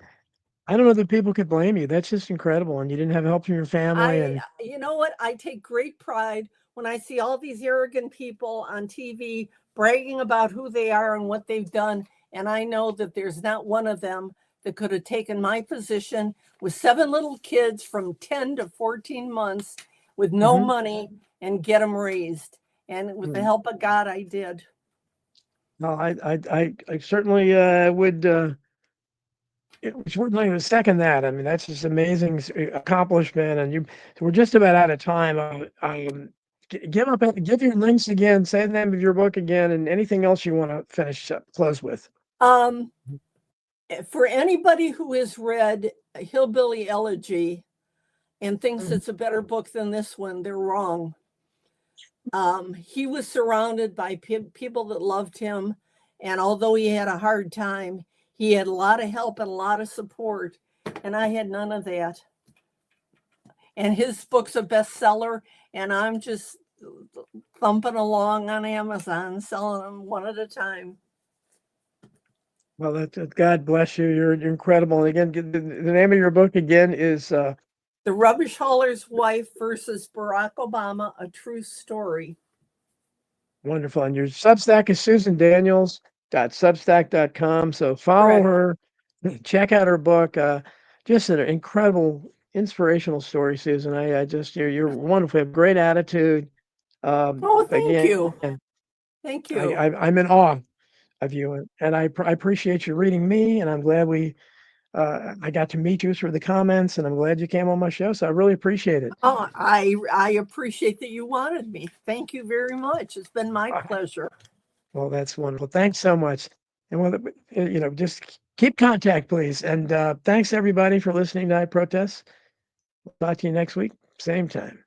A: I don't know that people could blame you. That's just incredible. And you didn't have help from your family. And
B: you know what? I take great pride when I see all these arrogant people on TV bragging about who they are and what they've done. And I know that there's not one of them that could have taken my position with 7 little kids from 10 to 14 months with no money and get them raised. And with the help of God, I did.
A: No, I certainly would certainly second that. I mean, that's just amazing accomplishment. And we're just about out of time. Give your links again, say the name of your book again, and anything else you want to close with.
B: For anybody who has read Hillbilly Elegy and thinks it's a better book than this one, they're wrong. He was surrounded by people that loved him. And although he had a hard time, he had a lot of help and a lot of support. And I had none of that. And his book's a bestseller. And I'm just thumping along on Amazon, selling them one at a time.
A: Well, God bless you. You're incredible. And again, the name of your book again is
B: The Rubbish Hauler's Wife versus Barack Obama, A True Story.
A: Wonderful. And your Substack is susandaniels.substack.com. So follow her, check out her book. Just an incredible, inspirational story, Susan. I just, you're wonderful. You have great attitude.
B: Thank you. Thank you.
A: I'm in awe of you, and I appreciate you reading me, and I'm glad I got to meet you through the comments, and I'm glad you came on my show. So I really appreciate it.
B: Oh, I appreciate that you wanted me. Thank you very much. It's been my pleasure.
A: Well, that's wonderful. Thanks so much. And just keep contact, please. And thanks everybody for listening to I Protest. We'll talk to you next week, same time.